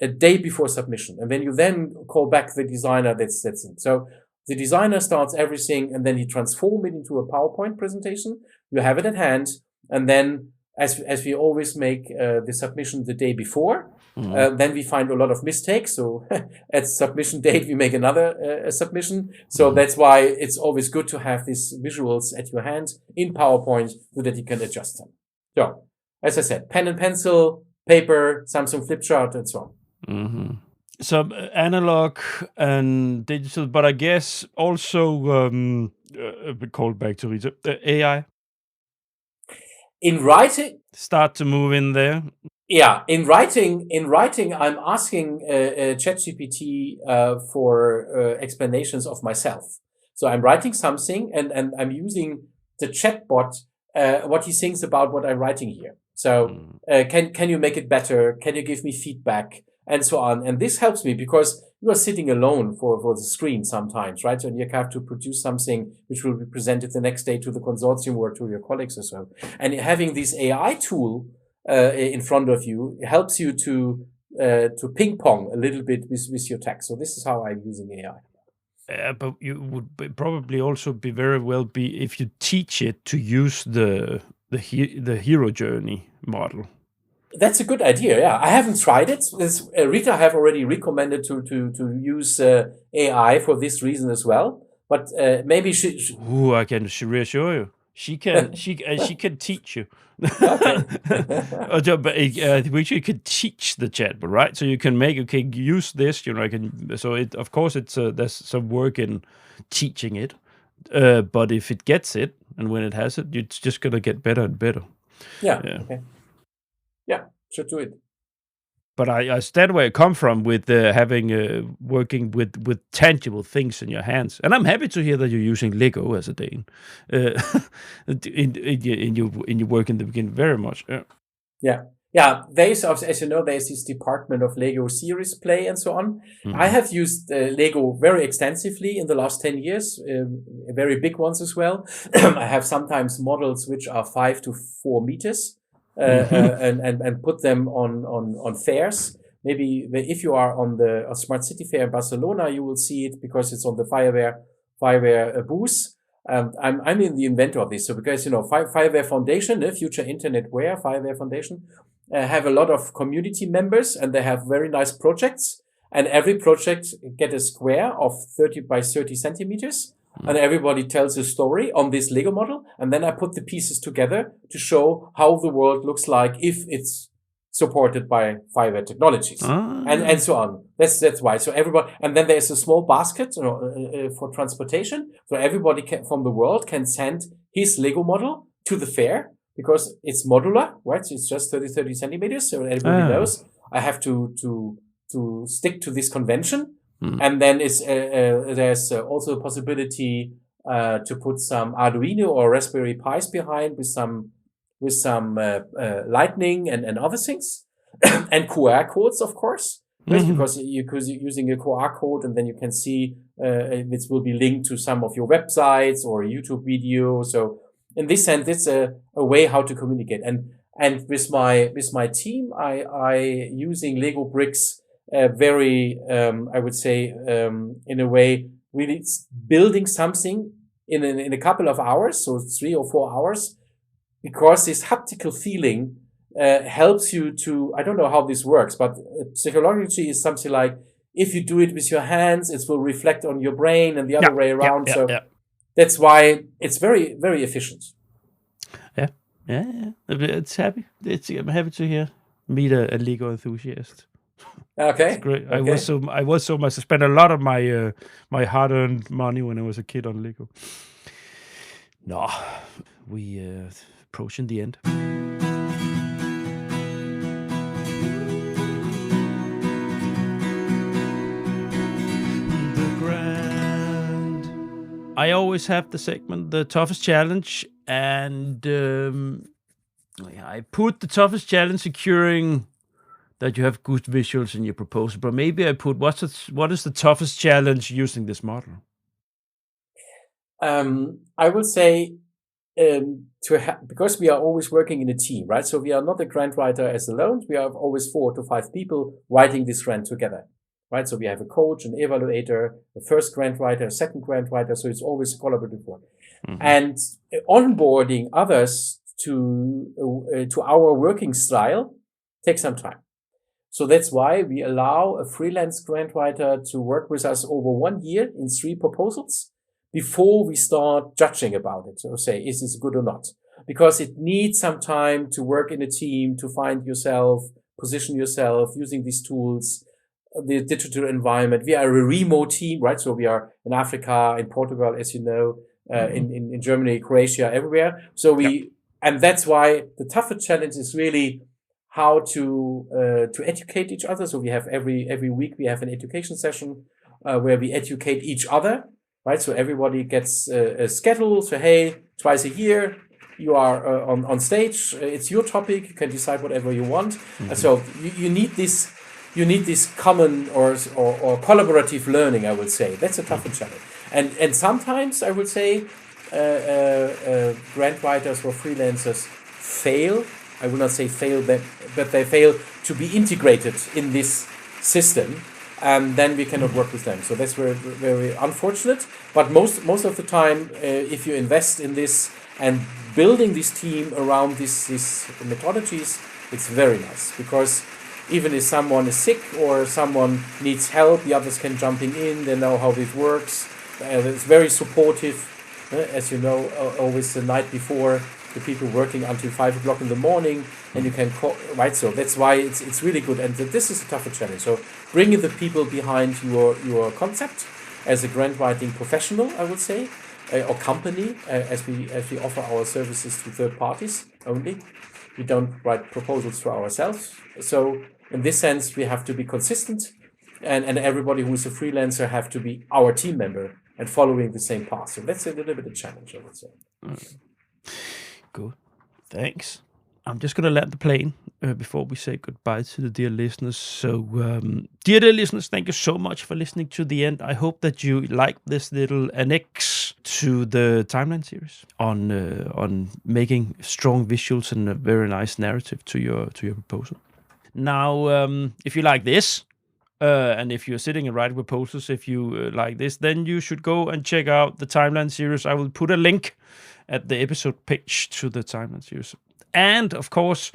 a day before submission. And when you then call back the designer, that's it. So the designer starts everything, and then he transforms it into a PowerPoint presentation. You have it at hand. And then as we always make the submission the day before, then we find a lot of mistakes. So at submission date, we make another submission. So that's why it's always good to have these visuals at your hand in PowerPoint, so that you can adjust them. So as I said, pen and pencil, paper, Samsung flip chart, and so on. So analog and digital, but I guess also called back to Rita, AI. In writing, start to move in there. Yeah, in writing, I'm asking ChatGPT for explanations of myself. So I'm writing something, and I'm using the chatbot what he thinks about what I'm writing here. So can you make it better? Can you give me feedback? And so on. And this helps me, because you are sitting alone for the screen sometimes, right? And you have to produce something which will be presented the next day to the consortium or to your colleagues or so. And having this AI tool in front of you helps you to ping pong a little bit with your text. So this is how I'm using AI. But you would probably also be very well if you teach it to use the hero journey model. That's a good idea. Yeah, I haven't tried it. Rita have already recommended to use AI for this reason as well. But maybe she. I can reassure you. She can can teach you. Okay. But you can teach the chatbot, right? So you can use this. Of course there's some work in teaching it. But if it gets it, and when it has it, it's just gonna get better and better. Yeah. Okay. Yeah, should do it. But I stand where I come from with having working with tangible things in your hands, and I'm happy to hear that you're using Lego as a Dane in your work in the beginning very much. Yeah. There's, as you know, there's this department of Lego series play and so on. I have used Lego very extensively in the last 10 years, very big ones as well. I have sometimes models which are 5 to 4 meters. And put them on fairs. Maybe if you are on the Smart City Fair in Barcelona, you will see it, because it's on the FireWare booth. I'm in the inventor of this. So because, FireWare Foundation, Future Internetware, FireWare Foundation, have a lot of community members, and they have very nice projects. And every project get a square of 30 by 30 centimeters. And everybody tells a story on this Lego model. And then I put the pieces together to show how the world looks like if it's supported by FireWare technologies, and so on. That's why. So everybody, and then there's a small basket for transportation. So everybody from the world can send his Lego model to the fair because it's modular, right? So it's just 30 centimeters. So everybody knows I have to stick to this convention. And then there's also a possibility to put some Arduino or Raspberry Pis behind with some lightning and other things, and QR codes, of course, because you're using a QR code, and then you can see it will be linked to some of your websites or a YouTube video. So in this sense, it's a way how to communicate. And with my team, I using Lego bricks very, I would say, in a way, really building something in a couple of hours, so 3 or 4 hours. Because this haptical feeling helps you to, I don't know how this works, but psychologically is something like, if you do it with your hands, it will reflect on your brain and the other way around. That's why it's very, very efficient. Yeah. I'm happy to meet a Lego enthusiast. Okay. It's great. Okay. I was so much. I spent a lot of my hard-earned money when I was a kid on Lego. No, we approaching the end. The Grand. I always have the segment, the toughest challenge, and I put the toughest challenge securing that you have good visuals in your proposal. But maybe I put what is the toughest challenge using this model? I would say because we are always working in a team, right? So we are not a grant writer as alone. We are always 4 to 5 people writing this grant together, right? So we have a coach, an evaluator, a first grant writer, a second grant writer. So it's always a collaborative work. And onboarding others to our working style takes some time. So that's why we allow a freelance grant writer to work with us over 1 year in 3 proposals before we start judging about it, or say, is this good or not? Because it needs some time to work in a team, to find yourself, position yourself using these tools, the digital environment. We are a remote team, right? So we are in Africa, in Portugal, as you know, in Germany, Croatia, everywhere. So and that's why the toughest challenge is really how to educate each other. So we have every week we have an education session where we educate each other. Right, so everybody gets a schedule. So hey, twice a year you are on stage. It's your topic. You can decide whatever you want. So you need this common or collaborative learning. I would say that's a tougher challenge. And sometimes I would say grant writers or freelancers fail. I will not say fail, but they fail to be integrated in this system. And then we cannot work with them. So that's very, very unfortunate. But most of the time, if you invest in this and building this team around these methodologies, it's very nice. Because even if someone is sick or someone needs help, the others can jumping in. They know how this works. It's very supportive. As you know, always the night before, the people working until 5 o'clock in the morning, and you can call, right? So that's why it's really good, and this is a tougher challenge. So bringing the people behind your concept as a grant writing professional, I would say, or company, as we offer our services to third parties only. We don't write proposals for ourselves. So in this sense, we have to be consistent, and everybody who is a freelancer have to be our team member and following the same path. So that's a little bit of a challenge, I would say. Good. Thanks. I'm just going to land the plane before we say goodbye to the dear listeners. So, dear listeners, thank you so much for listening to the end. I hope that you like this little annex to the timeline series on making strong visuals and a very nice narrative to your proposal. Now, if you like this, And if you're sitting and writing proposals, if you like this, then you should go and check out the timeline series. I will put a link at the episode page to the timeline series. And of course,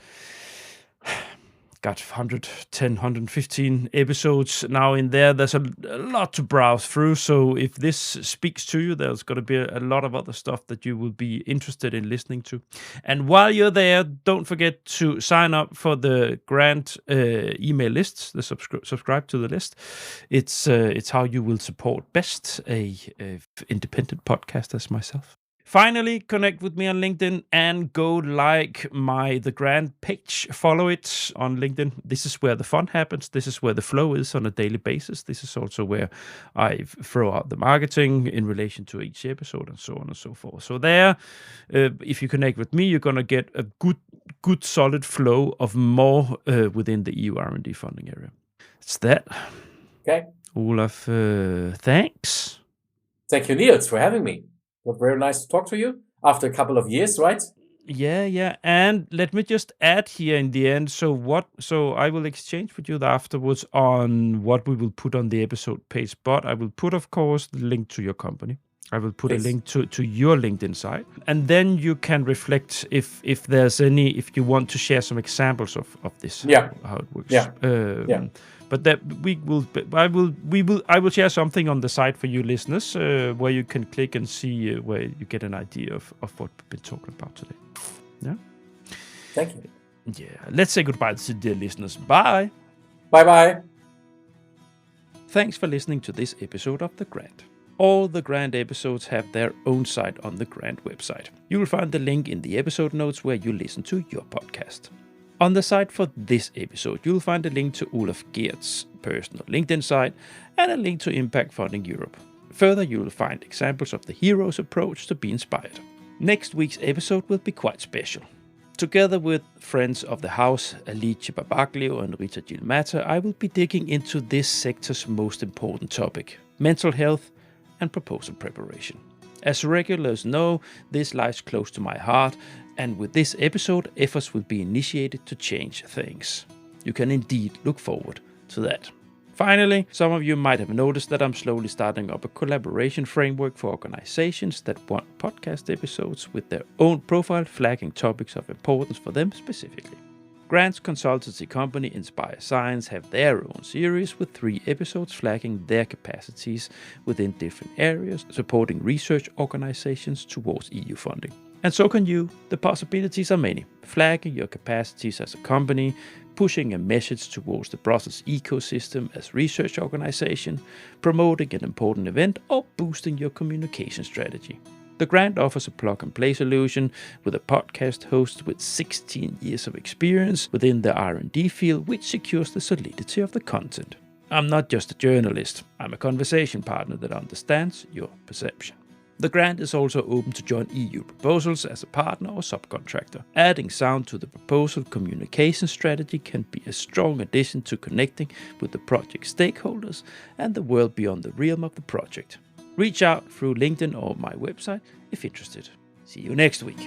got 110, 115 episodes now in there. There's a lot to browse through. So if this speaks to you, there's going to be a lot of other stuff that you will be interested in listening to. And while you're there, don't forget to sign up for the grant email lists, the subscribe to the list. It's how you will support best a independent podcast as myself. Finally, connect with me on LinkedIn and go like The Grant page. Follow it on LinkedIn. This is where the fun happens. This is where the flow is on a daily basis. This is also where I throw out the marketing in relation to each episode and so on and so forth. So there, if you connect with me, you're going to get a good solid flow of more within the EU R&D funding area. It's that. Okay. Olaf, thanks. Thank you, Niels, for having me. It was very nice to talk to you after a couple of years, right? Yeah. And let me just add here in the end. So I will exchange with you afterwards on what we will put on the episode page. But I will put, of course, the link to your company. I will put a link to your LinkedIn site. And then you can reflect if there's if you want to share some examples of this, how it works. Yeah. But that I will share something on the site for you listeners where you can click and see where you get an idea of what we've been talking about today. Yeah. Thank you. Yeah. Let's say goodbye to the dear listeners. Bye. Bye. Thanks for listening to this episode of The Grant. All the Grant episodes have their own site on the Grant website. You will find the link in the episode notes where you listen to your podcast. On the site for this episode, you'll find a link to Olaf-Gerd's personal LinkedIn site and a link to Impact Funding Europe. Further, you will find examples of the hero's approach to be inspired. Next week's episode will be quite special. Together with friends of the house, Alice Babaglio and Rita Gilmata, I will be digging into this sector's most important topic, mental health and proposal preparation. As regulars know, this lies close to my heart, and with this episode, efforts will be initiated to change things. You can indeed look forward to that. Finally, some of you might have noticed that I'm slowly starting up a collaboration framework for organizations that want podcast episodes with their own profile flagging topics of importance for them specifically. Grant's consultancy company Inspire Science have their own series with 3 episodes flagging their capacities within different areas, supporting research organizations towards EU funding. And so can you. The possibilities are many. Flagging your capacities as a company, pushing a message towards the Brussels ecosystem as research organization, promoting an important event, or boosting your communication strategy. The grant offers a plug-and-play solution with a podcast host with 16 years of experience within the R&D field, which secures the solidity of the content. I'm not just a journalist, I'm a conversation partner that understands your perception. The grant is also open to join EU proposals as a partner or subcontractor. Adding sound to the proposal communication strategy can be a strong addition to connecting with the project stakeholders and the world beyond the realm of the project. Reach out through LinkedIn or my website if interested. See you next week.